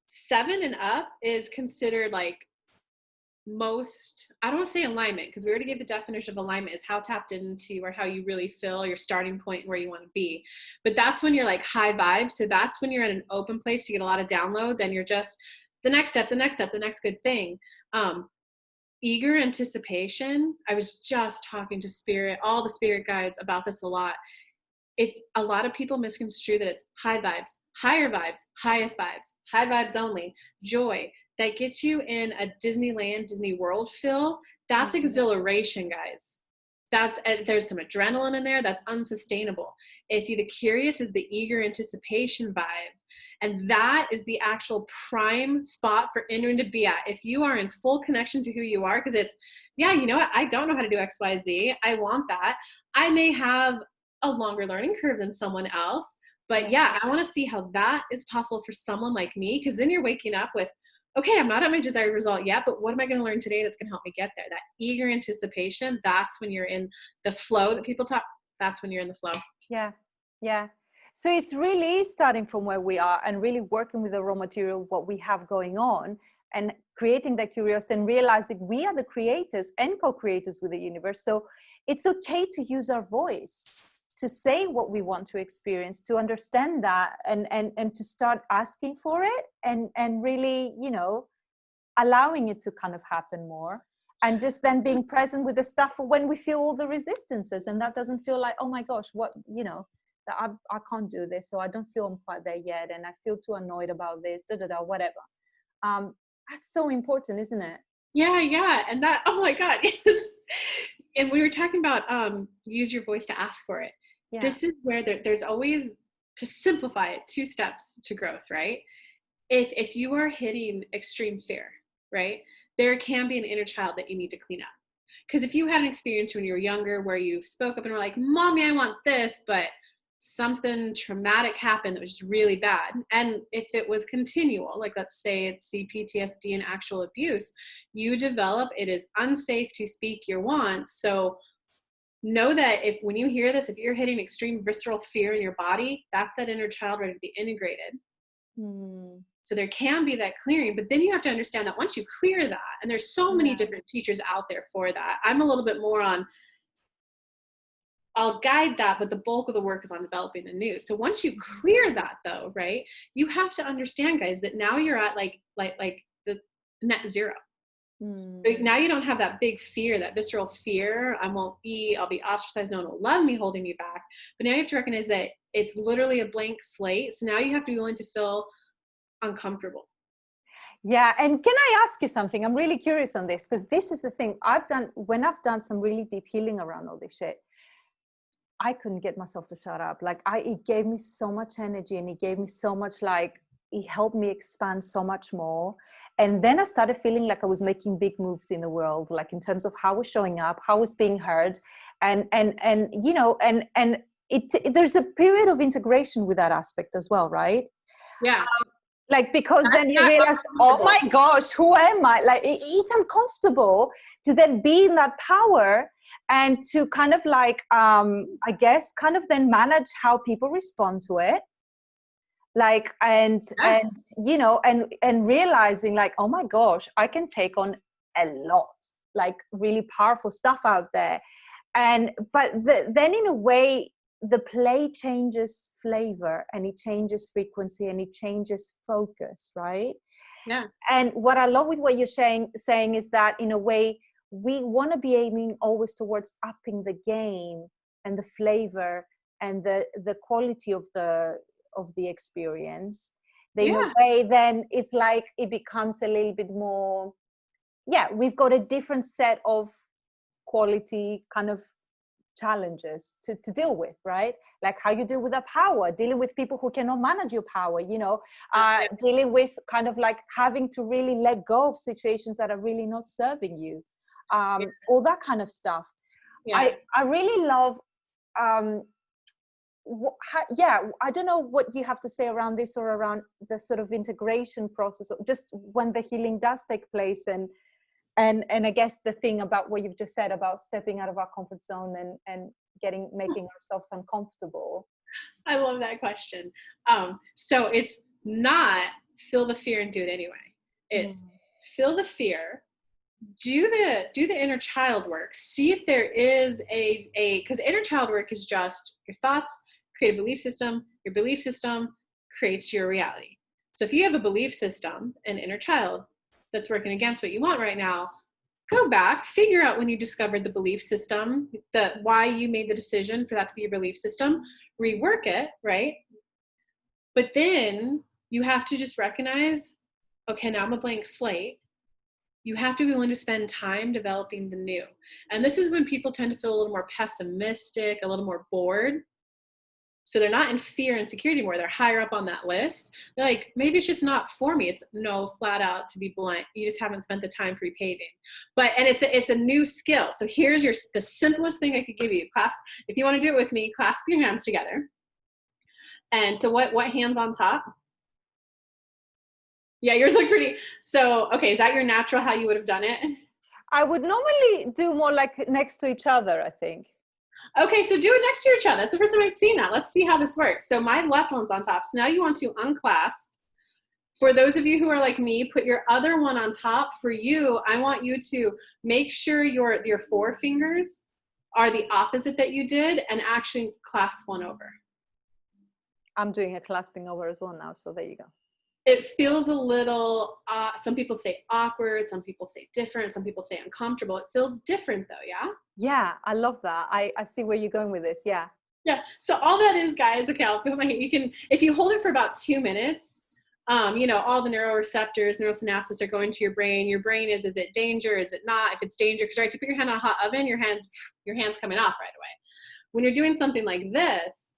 7 and up is considered like most, I don't want to say alignment, because we already gave the definition of alignment is how tapped into or how you really feel your starting point where you want to be. But that's when you're like high vibe. So that's when you're in an open place to get a lot of downloads and you're just the next step, the next step, the next good thing. Eager anticipation. I was just talking to spirit, all the spirit guides about this a lot. It's a lot of people misconstrue that it's high vibes, higher vibes, highest vibes, high vibes only, joy. That gets you in a Disneyland, Disney World feel. That's exhilaration, guys. There's some adrenaline in there. That's unsustainable. If you, the curious is the eager anticipation vibe. And that is the actual prime spot for entering to be at. If you are in full connection to who you are, because it's, yeah, you know what? I don't know how to do X, Y, Z. I want that. I may have a longer learning curve than someone else, but yeah, I want to see how that is possible for someone like me. Because then you're waking up with, okay, I'm not at my desired result yet, but what am I going to learn today that's going to help me get there? That eager anticipation, that's when you're in the flow that people talk. That's when you're in the flow. Yeah. So it's really starting from where we are and really working with the raw material, what we have going on, and creating that curiosity and realizing we are the creators and co-creators with the universe. So it's okay to use our voice, to say what we want to experience, to understand that, and to start asking for it, and really, you know, allowing it to kind of happen more, and just then being present with the stuff when we feel all the resistances, and that doesn't feel like, oh my gosh, what, you know, that I can't do this, so I don't feel I'm quite there yet, and I feel too annoyed about this, whatever. That's so important, isn't it? Yeah. And that, oh my God. And we were talking about use your voice to ask for it. Yeah. This is where there's always, to simplify it, 2 steps to growth, right? If you are hitting extreme fear, right, there can be an inner child that you need to clean up. Because if you had an experience when you were younger where you spoke up and were like, Mommy, I want this, but something traumatic happened that was just really bad. And if it was continual, like let's say it's CPTSD and actual abuse, you develop, it is unsafe to speak your wants. So know that when you hear this, if you're hitting extreme visceral fear in your body, that's that inner child ready to be integrated. So there can be that clearing, but then you have to understand that once you clear that, and there's so many different teachers out there for that. I'm a little bit more on, I'll guide that, but the bulk of the work is on developing the new. So once you clear that though, right, you have to understand, guys, that now you're at like the net zero. So now you don't have that big fear, that visceral fear. I won't eat, I'll be ostracized, no one will love me, holding me back. But now you have to recognize that it's literally a blank slate. So now you have to be willing to feel uncomfortable. Yeah. And can I ask you something? I'm really curious on this, because this is the thing when I've done some really deep healing around all this shit, I couldn't get myself to shut up. Like it gave me so much energy, and it gave me so much, like, it helped me expand so much more. And then I started feeling like I was making big moves in the world, like in terms of how I was showing up, how I was being heard. And you know, and there's a period of integration with that aspect as well, right? Yeah. Like, because then you realize, oh my gosh, who am I? Like, it's uncomfortable to then be in that power and to kind of like, I guess, kind of then manage how people respond to it. Like, Yeah. and you know, and realizing like, oh my gosh, I can take on a lot, like really powerful stuff out there. And but then in a way the play changes flavor, and it changes frequency, and it changes focus, right? Yeah. And what I love with what you're saying is that in a way we want to be aiming always towards upping the game and the flavor and the quality of the experience. Then in a Yeah. way then it's like it becomes a little bit more, yeah, we've got a different set of quality kind of challenges to deal with, right? Like how you deal with that power, dealing with people who cannot manage your power, you know, Yeah. dealing with kind of like having to really let go of situations that are really not serving you, all that kind of stuff. Yeah. I really love um yeah, I don't know what you have to say around this, or around the sort of integration process, just when the healing does take place. And I guess the thing about what you've just said about stepping out of our comfort zone and making ourselves uncomfortable. I love that question. So it's not feel the fear and do it anyway. It's feel the fear, do the inner child work, see if there is a because inner child work is just your thoughts create a belief system, your belief system creates your reality. So if you have a belief system, an inner child that's working against what you want right now, go back, figure out when you discovered the belief system, why you made the decision for that to be your belief system, rework it, right? But then you have to just recognize, okay, now I'm a blank slate. You have to be willing to spend time developing the new. And this is when people tend to feel a little more pessimistic, a little more bored. So they're not in fear and security anymore. They're higher up on that list. They're like, maybe it's just not for me. It's no, flat out, to be blunt. You just haven't spent the time pre-paving. And it's a new skill. So here's the simplest thing I could give you. Class, if you want to do it with me, clasp your hands together. And so what hands on top? Yeah, yours look pretty. So, okay, is that your natural, how you would have done it? I would normally do more like next to each other, I think. Okay, so do it next to each other. That's the first time I've seen that. Let's see how this works. So my left one's on top. So now you want to unclasp. For those of you who are like me, put your other one on top. For you, I want you to make sure your four fingers are the opposite that you did, and actually clasp one over. I'm doing a clasping over as well now, so there you go. It feels a little, some people say awkward, some people say different, some people say uncomfortable. It feels different though, yeah? Yeah, I love that. I see where you're going with this, yeah. Yeah, so all that is, guys, okay, I'll put my hand, you can, if you hold it for about 2 minutes, you know, all the neuroreceptors, neurosynapses are going to your brain. Your brain is it danger? Is it not? If it's danger, because right, if you put your hand on a hot oven, your hand's coming off right away. When you're doing something like this,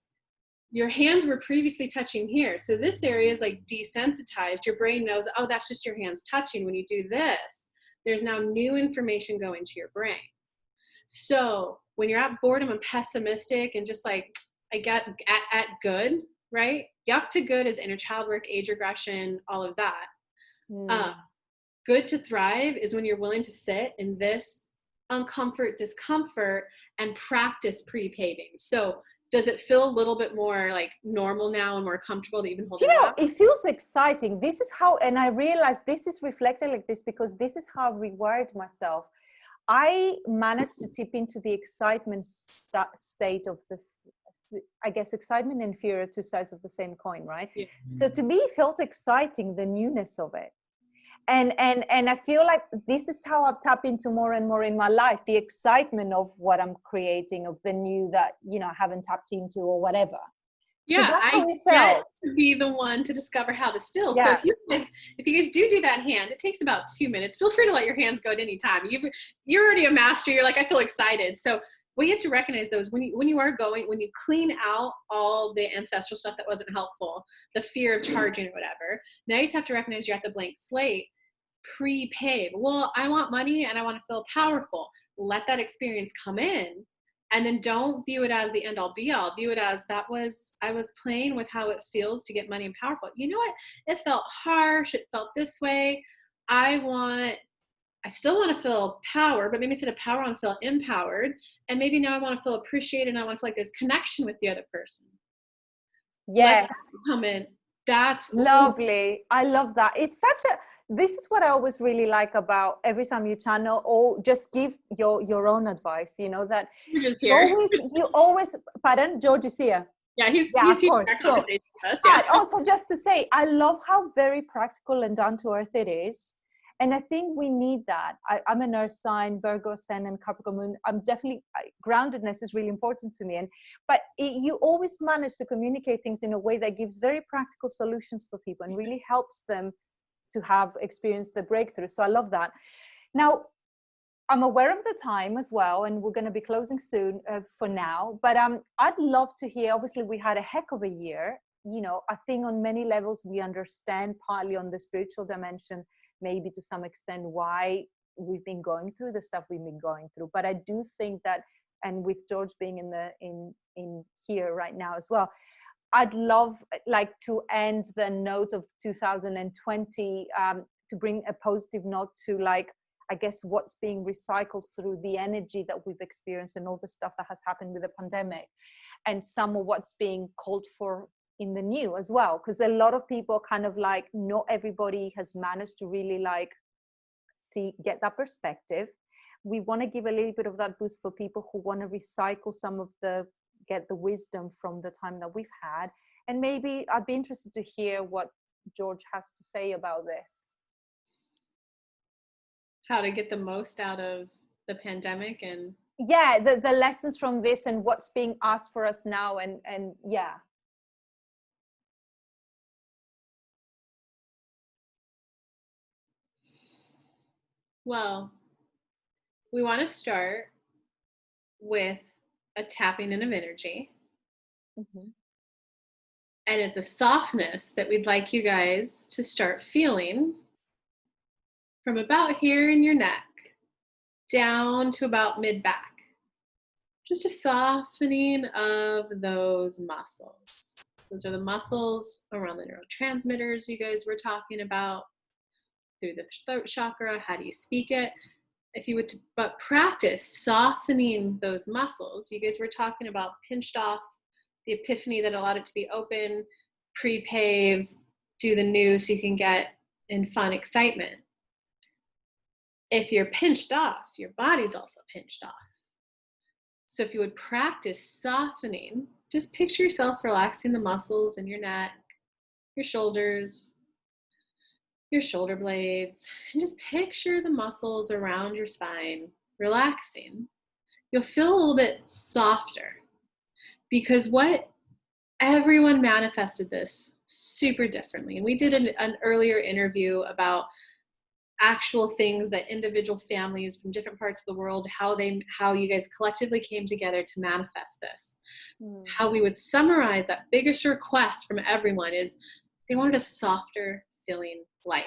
your hands were previously touching here. So this area is like desensitized. Your brain knows, oh, that's just your hands touching. When you do this, there's now new information going to your brain. So when you're at boredom and pessimistic and just like, I get at good, right? Yuck to good is inner child work, age regression, all of that. Good to thrive is when you're willing to sit in this uncomfort, discomfort, and practice pre-paving. So does it feel a little bit more like normal now and more comfortable to even hold it up? It feels exciting. This is how, and I realized this is reflected like this because this is how I've rewired myself. I managed to tip into the excitement state of I guess excitement and fear are two sides of the same coin, right? Yeah. So to me, it felt exciting, the newness of it. And I feel like this is how I've tapped into more and more in my life, the excitement of what I'm creating, of the new that, you know, I haven't tapped into or whatever. Yeah, so that's how I it felt. get to be the one to discover how this feels. Yeah. So if you guys do that hand, it takes about 2 minutes. Feel free to let your hands go at any time. You're already a master. You're like, I feel excited. So what you have to recognize though is when you clean out all the ancestral stuff that wasn't helpful, the fear of charging or whatever, now you just have to recognize you're at the blank slate. Pre-pave. Well, I want money and I want to feel powerful. Let that experience come in, and then don't view it as the end all be all. View it as I was playing with how it feels to get money and powerful. You know what? It felt harsh. It felt this way. I still want to feel power, but maybe instead of power, I want to feel empowered. And maybe now I want to feel appreciated and I want to feel like there's connection with the other person. Yes. Let that come in. That's Lovely. I love that. It's such a, this is what I always really like about every time you channel or just give your own advice, you know, that We're just here. you always, pardon, George is here. Yeah, Yeah, he's of here in course, our sure. conversation with us. Yeah. But also just to say, I love how very practical and down to earth it is. And I think we need that. I'm an earth sign, Virgo Sun and Capricorn Moon. I'm definitely, groundedness is really important to me. But you always manage to communicate things in a way that gives very practical solutions for people and really helps them to have experienced the breakthrough. So I love that. Now, I'm aware of the time as well, and we're going to be closing soon for now. But I'd love to hear. Obviously, we had a heck of a year. You know, I think on many levels we understand, partly on the spiritual dimension, maybe to some extent, why we've been going through the stuff we've been going through. But I do think that, and with George being in here right now as well, I'd love like to end the note of 2020 to bring a positive note to, like, I guess what's being recycled through the energy that we've experienced and all the stuff that has happened with the pandemic, and some of what's being called for in the new as well. Because a lot of people kind of like, not everybody has managed to really like get that perspective. We want to give a little bit of that boost for people who want to recycle some of get the wisdom from the time that we've had. And maybe I'd be interested to hear what George has to say about this. How to get the most out of the pandemic and yeah, the lessons from this and what's being asked for us now, and yeah. well, we want to start with a tapping in of energy. Mm-hmm. And it's a softness that we'd like you guys to start feeling from about here in your neck down to about mid back. Just a softening of those muscles. Those are the muscles around the neurotransmitters you guys were talking about, through the throat chakra. How do you speak it? If you would but practice softening those muscles, you guys were talking about pinched off, the epiphany that allowed it to be open, pre-pave, do the new so you can get in fun excitement. If you're pinched off, your body's also pinched off. So if you would practice softening, just picture yourself relaxing the muscles in your neck, your shoulders, your shoulder blades, and just picture the muscles around your spine relaxing. You'll feel a little bit softer, because what everyone manifested this super differently. And we did an earlier interview about actual things that individual families from different parts of the world, how you guys collectively came together to manifest this. How we would summarize that biggest request from everyone is they wanted a softer feeling life.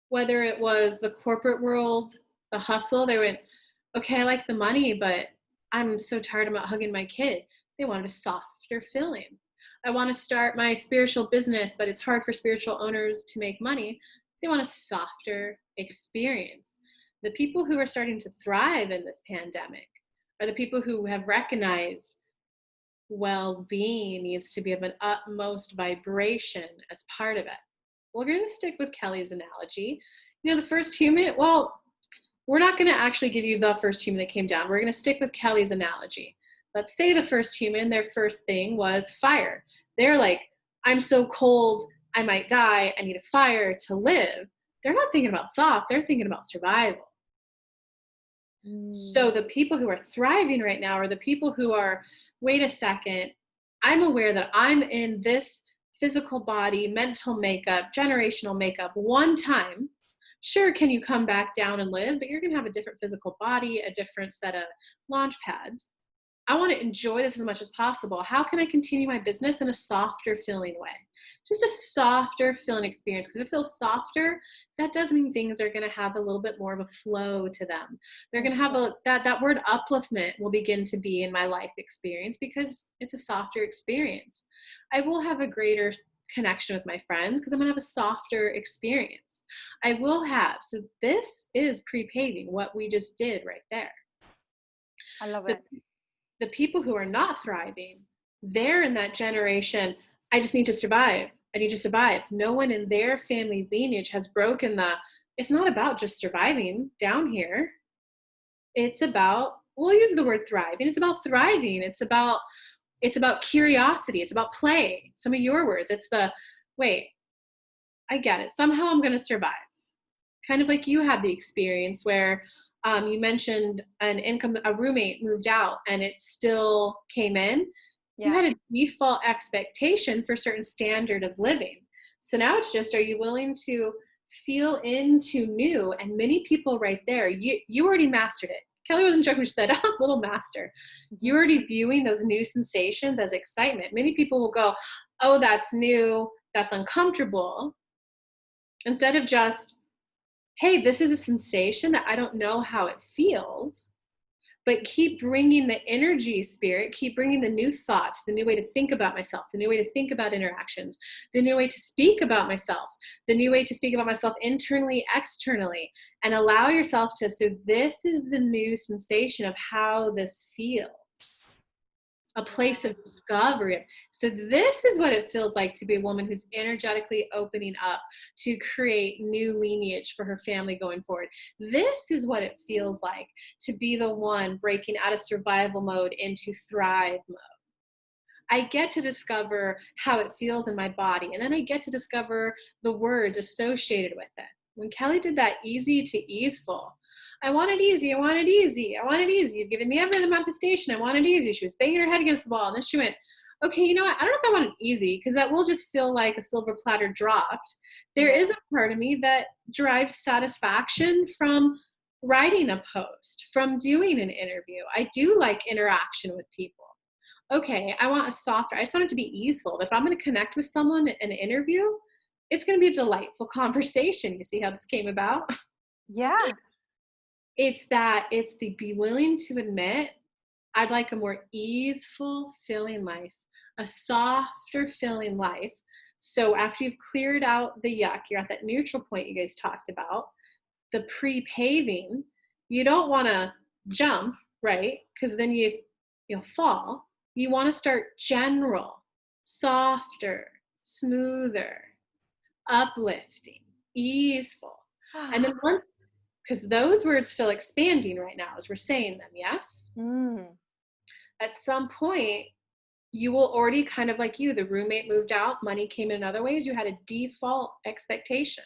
Whether it was the corporate world, the hustle, they went, okay, I like the money, but I'm so tired, I'm not hugging my kid. They wanted a softer feeling. I want to start my spiritual business, but it's hard for spiritual owners to make money. They want a softer experience. The people who are starting to thrive in this pandemic are the people who have recognized well-being needs to be of an utmost vibration as part of it. We're going to stick with Kelly's analogy. You know, the first human, well, we're not going to actually give you the first human that came down. We're going to stick with Kelly's analogy. Let's say the first human, their first thing was fire. They're like, I'm so cold, I might die, I need a fire to live. They're not thinking about soft, they're thinking about survival. So the people who are thriving right now are the people who are, wait a second, I'm aware that I'm in this physical body, mental makeup, generational makeup one time. Sure, can you come back down and live? But you're going to have a different physical body, a different set of launch pads. I want to enjoy this as much as possible. How can I continue my business in a softer feeling way? Just a softer feeling experience. Because if it feels softer, that does mean things are going to have a little bit more of a flow to them. They're going to have that word upliftment will begin to be in my life experience because it's a softer experience. I will have a greater connection with my friends because I'm going to have a softer experience. I will have. So this is pre-paving what we just did right there. I love it. The people who are not thriving they're in that generation, I just need to survive. I need to survive. No one in their family lineage has broken it's not about just surviving down here. It's about, we'll use the word thriving. It's about thriving. It's about curiosity. It's about play. Some of your words. Wait, I get it. Somehow I'm going to survive. Kind of like you had the experience where you mentioned a roommate moved out and it still came in. You Yeah. had a default expectation for a certain standard of living. So now it's just, are you willing to feel into new? And many people right there, you already mastered it. Kelly wasn't joking. She said, oh, little master. You're already viewing those new sensations as excitement. Many people will go, oh, that's new. That's uncomfortable. Instead of just, hey, this is a sensation that I don't know how it feels, but keep bringing the energy, spirit, keep bringing the new thoughts, the new way to think about myself, the new way to think about interactions, the new way to speak about myself, the new way to speak about myself internally, externally, and allow yourself to, so this is the new sensation of how this feels. A place of discovery. So this is what it feels like to be a woman who's energetically opening up to create new lineage for her family going forward. This is what it feels like to be the one breaking out of survival mode into thrive mode. I get to discover how it feels in my body, and then I get to discover the words associated with it. When Kelly did that easy to easeful, I want it easy, I want it easy, I want it easy. You've given me every manifestation, I want it easy. She was banging her head against the wall, and then she went, okay, you know what? I don't know if I want it easy, because that will just feel like a silver platter dropped. There is a part of me that derives satisfaction from writing a post, from doing an interview. I do like interaction with people. Okay, I want I just want it to be easeful. If I'm going to connect with someone in an interview, it's going to be a delightful conversation. You see how this came about? Yeah. It's the be willing to admit, I'd like a more easeful feeling life, a softer feeling life. So after you've cleared out the yuck, you're at that neutral point you guys talked about, the pre-paving, you don't want to jump, right? Because then you'll fall. You want to start general, softer, smoother, uplifting, easeful. And then once, because those words feel expanding right now as we're saying them, yes? At some point, you will already kind of like the roommate moved out, money came in other ways, you had a default expectation,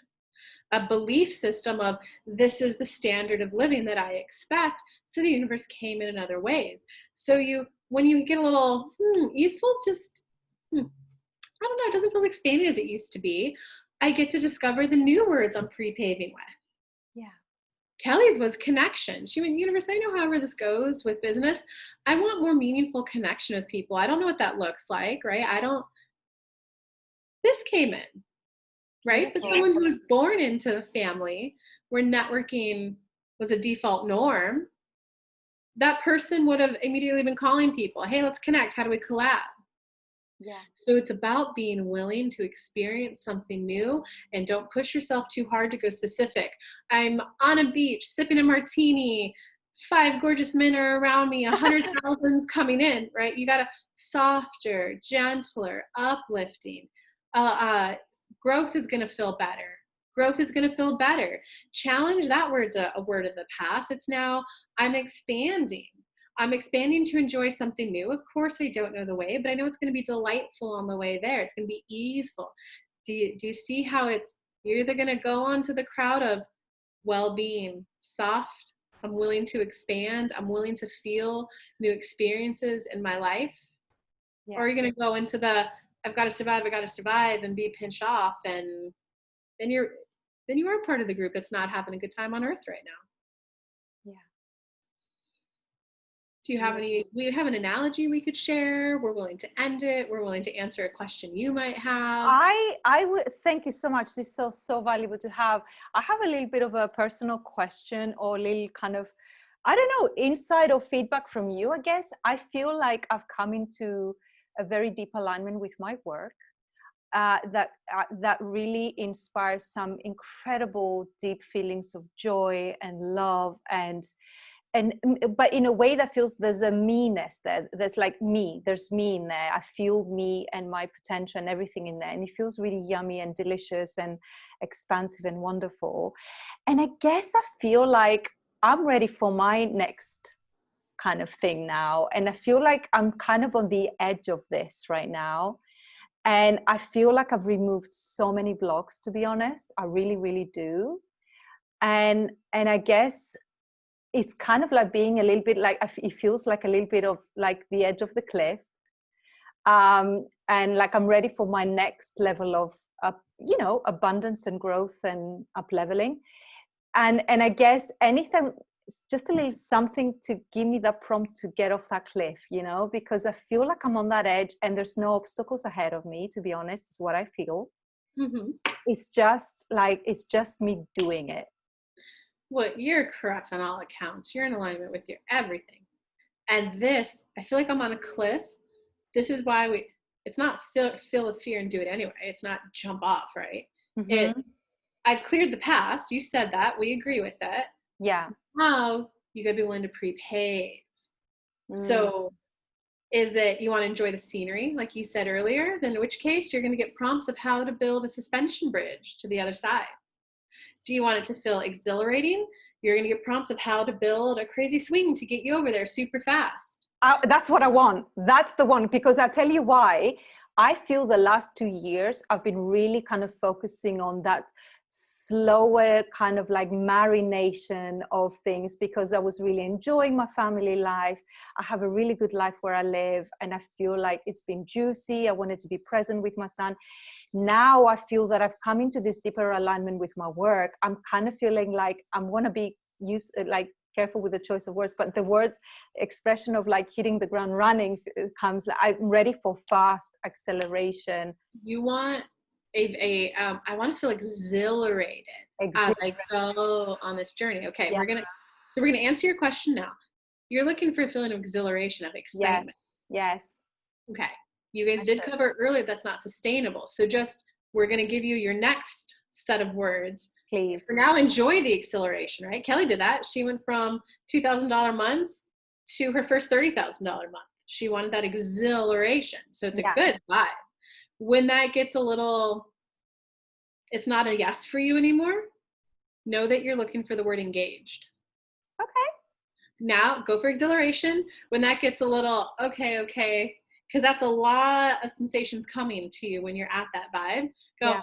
a belief system of this is the standard of living that I expect. So the universe came in other ways. So when you get a little easeful, just, I don't know, it doesn't feel as expanded as it used to be. I get to discover the new words I'm pre-paving with. Yeah. Kelly's was connection. She went, universe, I know however this goes with business. I want more meaningful connection with people. I don't know what that looks like, right? This came in, right? But someone who was born into a family where networking was a default norm, that person would have immediately been calling people, hey, let's connect. How do we collab? Yeah. So it's about being willing to experience something new, and don't push yourself too hard to go specific. I'm on a beach sipping a martini, 5 gorgeous men are around me, 100,000's coming in, right? You got to softer, gentler, uplifting. Growth is going to feel better. Growth is going to feel better. Challenge, that word's a word of the past. It's now, I'm expanding. I'm expanding to enjoy something new. Of course, I don't know the way, but I know it's going to be delightful on the way there. It's going to be easeful. Do you see how you're either going to go onto the crowd of well-being, soft, I'm willing to expand, I'm willing to feel new experiences in my life, or are you going to go into I've got to survive and be pinched off, and then you are part of the group that's not having a good time on earth right now. Yeah. Do you have we have an analogy we could share? We're willing to end it. We're willing to answer a question you might have. I would thank you so much. This feels so valuable to have. I have a little bit of a personal question, or a little kind of, I don't know, insight or feedback from you, I guess. I feel like I've come into a very deep alignment with my work that really inspires some incredible deep feelings of joy and love, and but in a way that feels there's a me-ness there. There's like me, there's me in there. I feel me and my potential and everything in there, and it feels really yummy and delicious and expansive and wonderful. And I guess I feel like I'm ready for my next kind of thing now, and I feel like I'm kind of on the edge of this right now, and I feel like I've removed so many blocks, to be honest. I really, really do. And I guess it's kind of like being a little bit like, it feels like a little bit of like the edge of the cliff, and like I'm ready for my next level of abundance and growth and up leveling. And I guess anything, just a little something to give me that prompt to get off that cliff, because I feel like I'm on that edge and there's no obstacles ahead of me, to be honest, is what I feel. Mm-hmm. It's just me doing it. Well, you're correct on all accounts. You're in alignment with your everything. And this, I feel like I'm on a cliff. This is why it's not feel the fear and do it anyway. It's not jump off, right? Mm-hmm. It's, I've cleared the past. You said that. We agree with it. Yeah. Now you gotta be willing to prepave. So is it you want to enjoy the scenery, like you said earlier? Then in which case you're going to get prompts of how to build a suspension bridge to the other side. Do you want it to feel exhilarating? You're going to get prompts of how to build a crazy swing to get you over there super fast. That's what I want. That's the one, because I'll tell you why. I feel the last 2 years I've been really kind of focusing on that slower kind of like marination of things, because I was really enjoying my family life. I have a really good life where I live, and I feel like it's been juicy. I wanted to be present with my son. Now I feel that I've come into this deeper alignment with my work. I'm kind of feeling like I want to be careful with the choice of words, but the words expression of like hitting the ground running comes. I'm ready for fast acceleration. You want I want to feel exhilarated as I go on this journey. Okay, yeah. we're gonna answer your question now. You're looking for a feeling of exhilaration, of excitement. Yes. Okay. You guys did cover earlier that's not sustainable. So we're going to give you your next set of words. Please. For now, enjoy the acceleration, right? Kelly did that. She went from $2,000 months to her first $30,000 month. She wanted that exhilaration. So it's a good vibe. When that gets it's not a yes for you anymore, know that you're looking for the word engaged. Okay. Now go for exhilaration. When that gets a little, okay, because that's a lot of sensations coming to you when you're at that vibe. Go,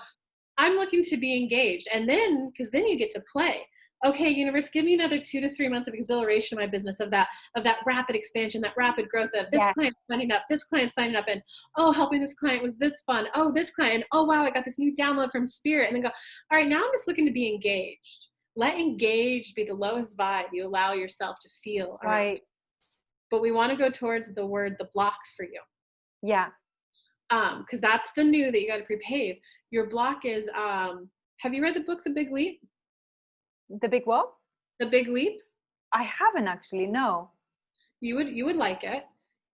I'm looking to be engaged. And then, because then you get to play. Okay, universe, give me another 2 to 3 months of exhilaration in my business, of that rapid expansion, that rapid growth of this client signing up, this client signing up, and helping this client was this fun. Oh, this client, oh wow, I got this new download from Spirit. And then go, all right, now I'm just looking to be engaged. Let engaged be the lowest vibe you allow yourself to feel. Right. But we want to go towards the block for you. Yeah. Because that's the new that you got to prepave. Your block is, have you read the book, The Big Leap? The Big what? The Big Leap? I haven't actually, no. You would like it.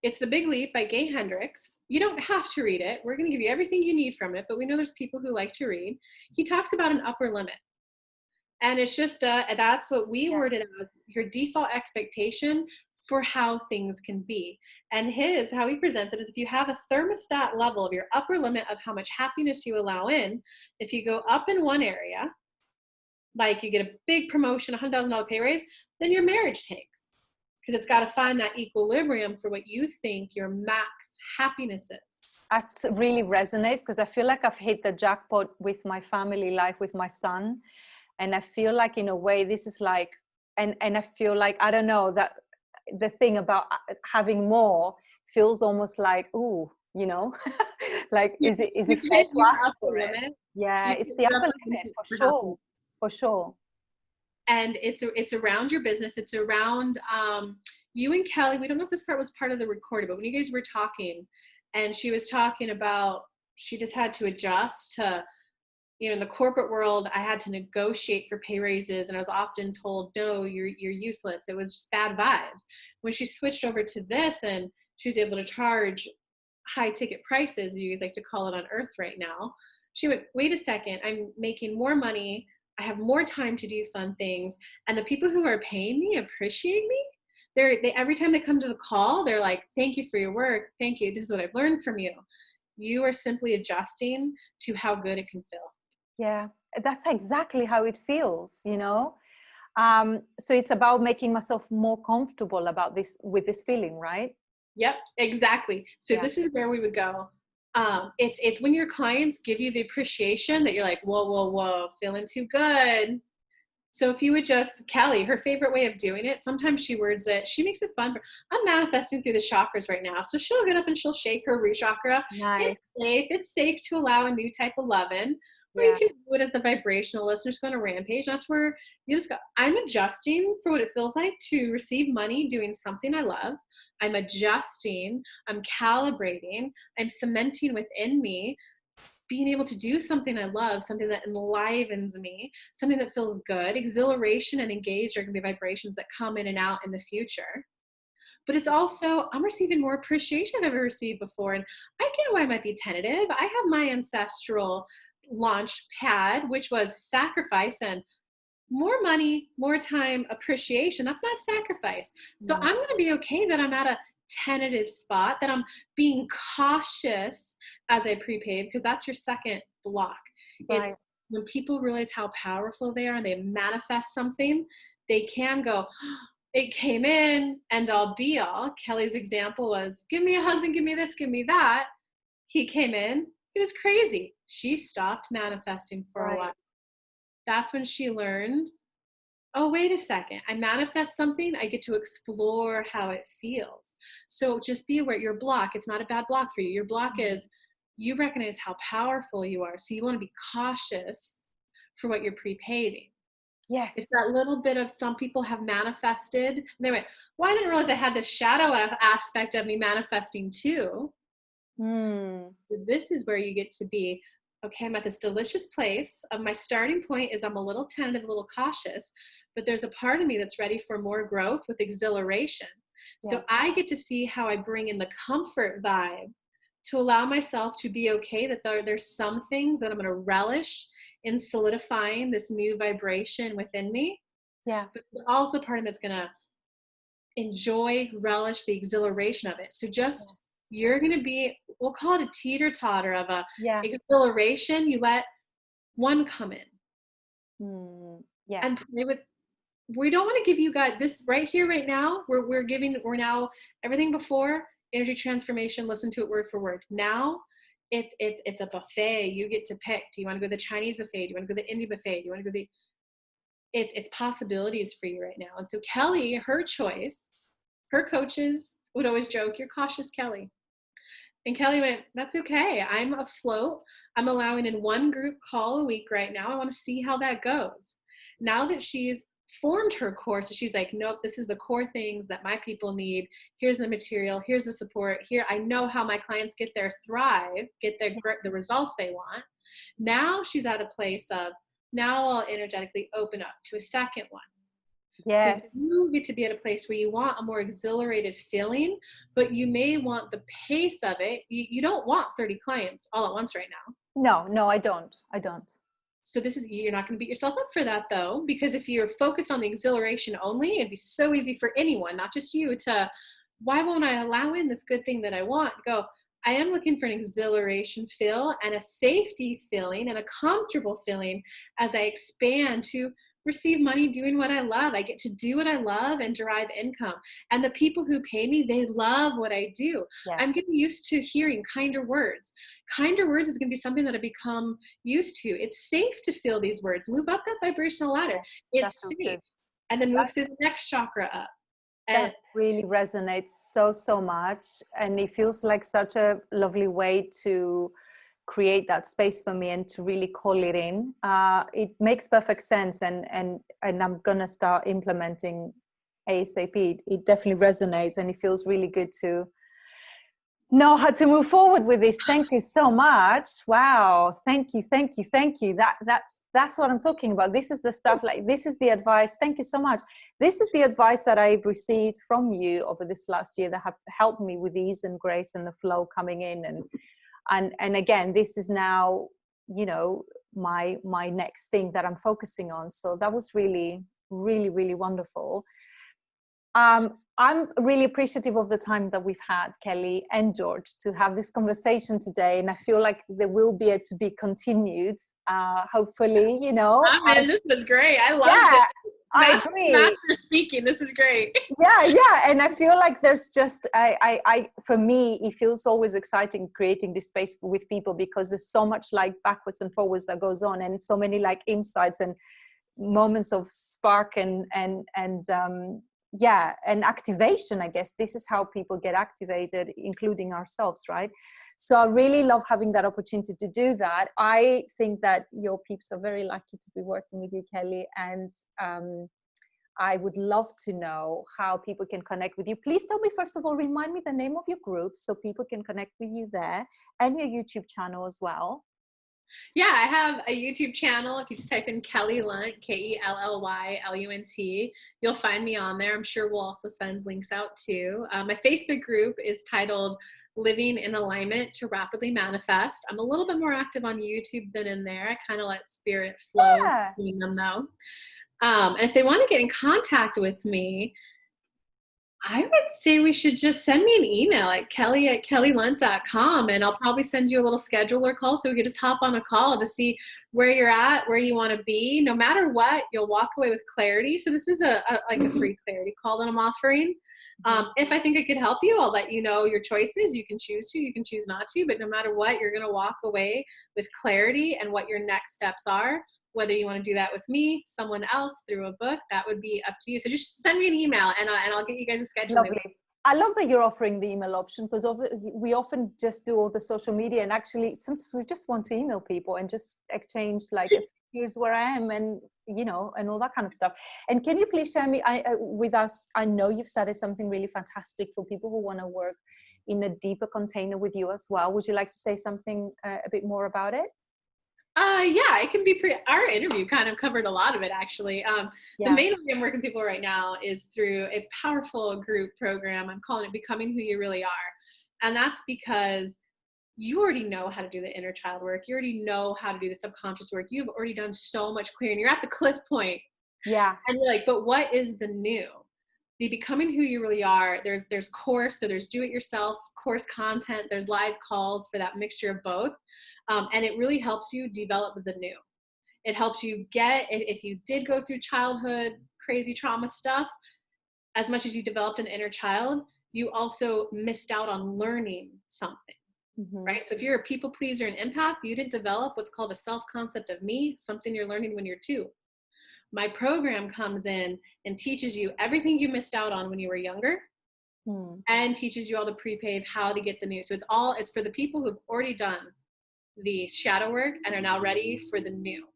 It's The Big Leap by Gay Hendricks. You don't have to read it. We're going to give you everything you need from it, but we know there's people who like to read. He talks about an upper limit. And it's just, that's what we worded as your default expectation for how things can be. And how he presents it is, if you have a thermostat level of your upper limit of how much happiness you allow in, if you go up in one area, like you get a big promotion, $100,000 pay raise, then your marriage tanks. Because it's got to find that equilibrium for what you think your max happiness is. That really resonates, because I feel like I've hit the jackpot with my family life, with my son. And I feel like in a way this is like, and I feel like, I don't know, that the thing about having more feels almost like, ooh, like, is it fair to ask for it? Yeah, it's the upper limit for sure. And it's around your business. It's around you and Kelly. We don't know if this part was part of the recording, but when you guys were talking, and she was talking about, she just had to adjust to, in the corporate world, I had to negotiate for pay raises, and I was often told, no, you're useless. It was just bad vibes. When she switched over to this and she was able to charge high ticket prices, you guys like to call it on earth right now, she went, wait a second, I'm making more money. I have more time to do fun things. And the people who are paying me appreciate me. they every time they come to the call, they're like, thank you for your work. Thank you. This is what I've learned from you. You are simply adjusting to how good it can feel. Yeah, that's exactly how it feels, you know. So it's about making myself more comfortable about this, with this feeling, right? Yep, exactly. So Yeah. this is where we would go. It's when your clients give you the appreciation that you're like, whoa, whoa, whoa, feeling too good. So if you would just, Kelly, her favorite way of doing it, sometimes she words it, she makes it fun. I'm manifesting through the chakras right now. So she'll get up and she'll shake her root chakra. It's Nice. safe. It's safe to allow a new type of loving. Or you Yeah. can do it as the vibrational listeners go on a rampage. That's where you just go, I'm adjusting for what it feels like to receive money doing something I love. I'm adjusting, I'm calibrating, I'm cementing within me being able to do something I love, something that enlivens me, something that feels good. Exhilaration and engage are going to be vibrations that come in and out in the future. But it's also, I'm receiving more appreciation I've ever received before. And I get why I might be tentative. I have my ancestral launch pad, which was sacrifice and more money, more time, appreciation. That's not sacrifice. So No. I'm going to be okay that I'm at a tentative spot, that I'm being cautious as I prepave, because that's your second block. Right. It's when people realize how powerful they are and they manifest something, they can go, it came in, end all be all. Kelly's example was, give me a husband, give me this, give me that. He came in, he was crazy. She stopped manifesting for a Right. while. That's when she learned, oh, wait a second, I manifest something, I get to explore how it feels. So just be aware, your block, it's not a bad block for you. Your block is you recognize how powerful you are. So you want to be cautious for what you're prepaving. It's Yes. that little bit of, some people have manifested and they went, well, I didn't realize I had this shadow aspect of me manifesting too. Mm. This is where you get to be, okay, I'm at this delicious place. My starting point is I'm a little tentative, a little cautious, but there's a part of me that's ready for more growth with exhilaration. So Yes. I get to see how I bring in the comfort vibe to allow myself to be okay that there's some things that I'm going to relish in solidifying this new vibration within me. Yeah. But there's also part of me that's going to enjoy, relish the exhilaration of it. So just, you're going to be, we'll call it a teeter totter of a Yeah. exhilaration. You let one come in Mm. and Yes. play with. We don't want to give you guys this right here, right now. We're now everything before energy transformation. Listen to it word for word. Now it's a buffet. You get to pick. Do you want to go to the Chinese buffet? Do you want to go to the Indian buffet? Do you want to go to the, it's possibilities for you right now. And so Kelly, her choice, her coaches would always joke, you're cautious, Kelly. And Kelly went, that's okay. I'm afloat. I'm allowing in one group call a week right now. I want to see how that goes. Now that she's formed her course, she's like, nope, this is the core things that my people need. Here's the material. Here's the support. Here, I know how my clients get their thrive, get the results they want. Now she's at a place of, now I'll energetically open up to a second one. So Yes. you get to be at a place where you want a more exhilarated feeling, but you may want the pace of it. You don't want 30 clients all at once right now. No, no, I don't. I don't. So this is, you're not going to beat yourself up for that though, because if you're focused on the exhilaration only, it'd be so easy for anyone, not just you, to, why won't I allow in this good thing that I want? Go, I am looking for an exhilaration feel and a safety feeling and a comfortable feeling as I expand to receive money doing what I love. I get to do what I love and derive income. And the people who pay me, they love what I do. I'm Yes. getting used to hearing kinder words. Kinder words is going to be something that I become used to. It's safe to feel these words. Move up that vibrational ladder. Yes. That It's sounds safe. good. And then That move through the next chakra up. And that really resonates so, so much. And it feels like such a lovely way to create that space for me and to really call it in. It makes perfect sense. And I'm going to start implementing ASAP. It definitely resonates and it feels really good to know how to move forward with this. Thank you so much. Wow. Thank you. Thank you. Thank you. That's what I'm talking about. This is the stuff, like, this is the advice. Thank you so much. This is the advice that I've received from you over this last year that have helped me with ease and grace and the flow coming in. And again, this is now, you know, my next thing that I'm focusing on. So that was really, really, really wonderful. I'm really appreciative of the time that we've had, Kelly and George, to have this conversation today. And I feel like there will be to be continued. Hopefully, you know. This was great. I loved Yeah, it. I agree. Master speaking. This is great. Yeah. And I feel like there's just, for me, it feels always exciting creating this space with people, because there's so much like backwards and forwards that goes on, and so many like insights and moments of spark and activation. I guess this is how people get activated, including ourselves, right? So I really love having that opportunity to do that. I think that your peeps are very lucky to be working with you, Kelly, and I would love to know how people can connect with you. Please tell me, first of all, remind me the name of your group so people can connect with you there, and your YouTube channel as well. Yeah, I have a YouTube channel. If you just type in Kelly Lunt, KELLYLUNT, you'll find me on there. I'm sure we'll also send links out too. My Facebook group is titled Living in Alignment to Rapidly Manifest. I'm a little bit more active on YouTube than in there. I kind of let spirit flow between them though. And if they want to get in contact with me, I would say we should just send me an email at kelly@kellylunt.com, and I'll probably send you a little scheduler call so we could just hop on a call to see where you're at, where you want to be. No matter what, you'll walk away with clarity. So this is a free clarity call that I'm offering. If I think I could help you, I'll let you know your choices. You can choose to, you can choose not to, but no matter what, you're going to walk away with clarity and what your next steps are. Whether you want to do that with me, someone else, through a book, that would be up to you. So just send me an email and I'll get you guys a schedule. Lovely. I love that you're offering the email option, because we often just do all the social media, and actually sometimes we just want to email people and just exchange like, here's where I am, and and all that kind of stuff. And can you please share with us, I know you've started something really fantastic for people who want to work in a deeper container with you as well. Would you like to say something a bit more about it? Yeah, it can be our interview kind of covered a lot of it, actually. The main way I'm working with people right now is through a powerful group program. I'm calling it Becoming Who You Really Are. And that's because you already know how to do the inner child work. You already know how to do the subconscious work. You've already done so much clearing. You're at the cliff point. Yeah. And you're like, but what is the new? The Becoming Who You Really Are, there's course, so there's do-it-yourself course content, there's live calls for that mixture of both. And it really helps you develop the new. It helps you get, if you did go through childhood, crazy trauma stuff, as much as you developed an inner child, you also missed out on learning something, right? So if you're a people pleaser and empath, you didn't develop what's called a self-concept of me, something you're learning when you're 2. My program comes in and teaches you everything you missed out on when you were younger, and teaches you all the pre-pave how to get the new. So it's for the people who've already done the shadow work and are now ready for the new.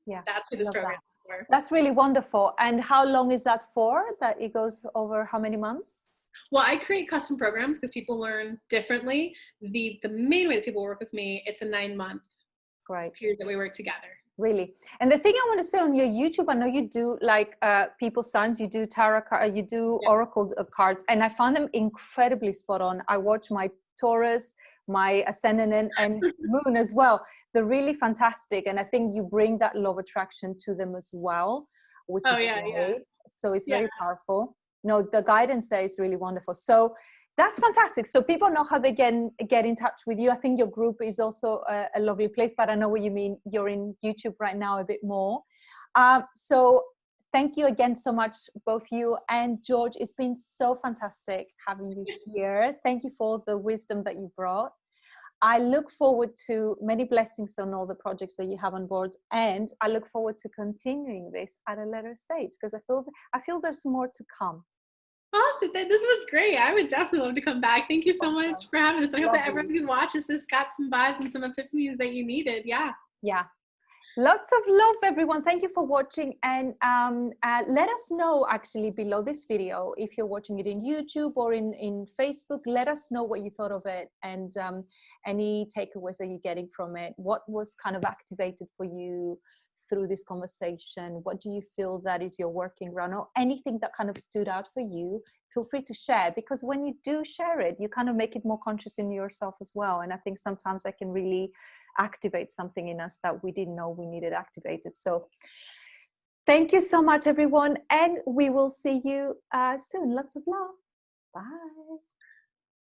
Yeah, that's what this program is for. That's really wonderful. And how long is that for? That it goes over how many months? Well, I create custom programs because people learn differently. The main way that people work with me, it's a 9-month period that we work together. Really. And the thing I want to say on your YouTube, I know you do like people signs, you do tarot cards, you do oracle cards, and I found them incredibly spot on. I watch my Taurus, my ascendant and moon as well. They're really fantastic, and I think you bring that law of attraction to them as well, which is great. So it's very powerful. No, the guidance there is really wonderful. So that's fantastic. So people know how they can get in touch with you. I think your group is also a lovely place, but I know what you mean. You're in YouTube right now a bit more. So thank you again so much, both you and George. It's been so fantastic having you here. Thank you for the wisdom that you brought. I look forward to many blessings on all the projects that you have on board, and I look forward to continuing this at a later stage, because I feel there's more to come. Awesome. This was great. I would definitely love to come back. Thank you so much for having us. I hope that everyone who watches this got some vibes and some epiphanies that you needed. Yeah. Lots of love, everyone. Thank you for watching, and let us know actually below this video if you're watching it in YouTube or in Facebook. Let us know what you thought of it, and any takeaways that you're getting from it. What was kind of activated for you through this conversation? What do you feel that is your working ground, or anything that kind of stood out for you? Feel free to share, because when you do share it, you kind of make it more conscious in yourself as well. And I think sometimes that can really activate something in us that we didn't know we needed activated. So Thank you so much, everyone. And we will see you soon. Lots of love. Bye.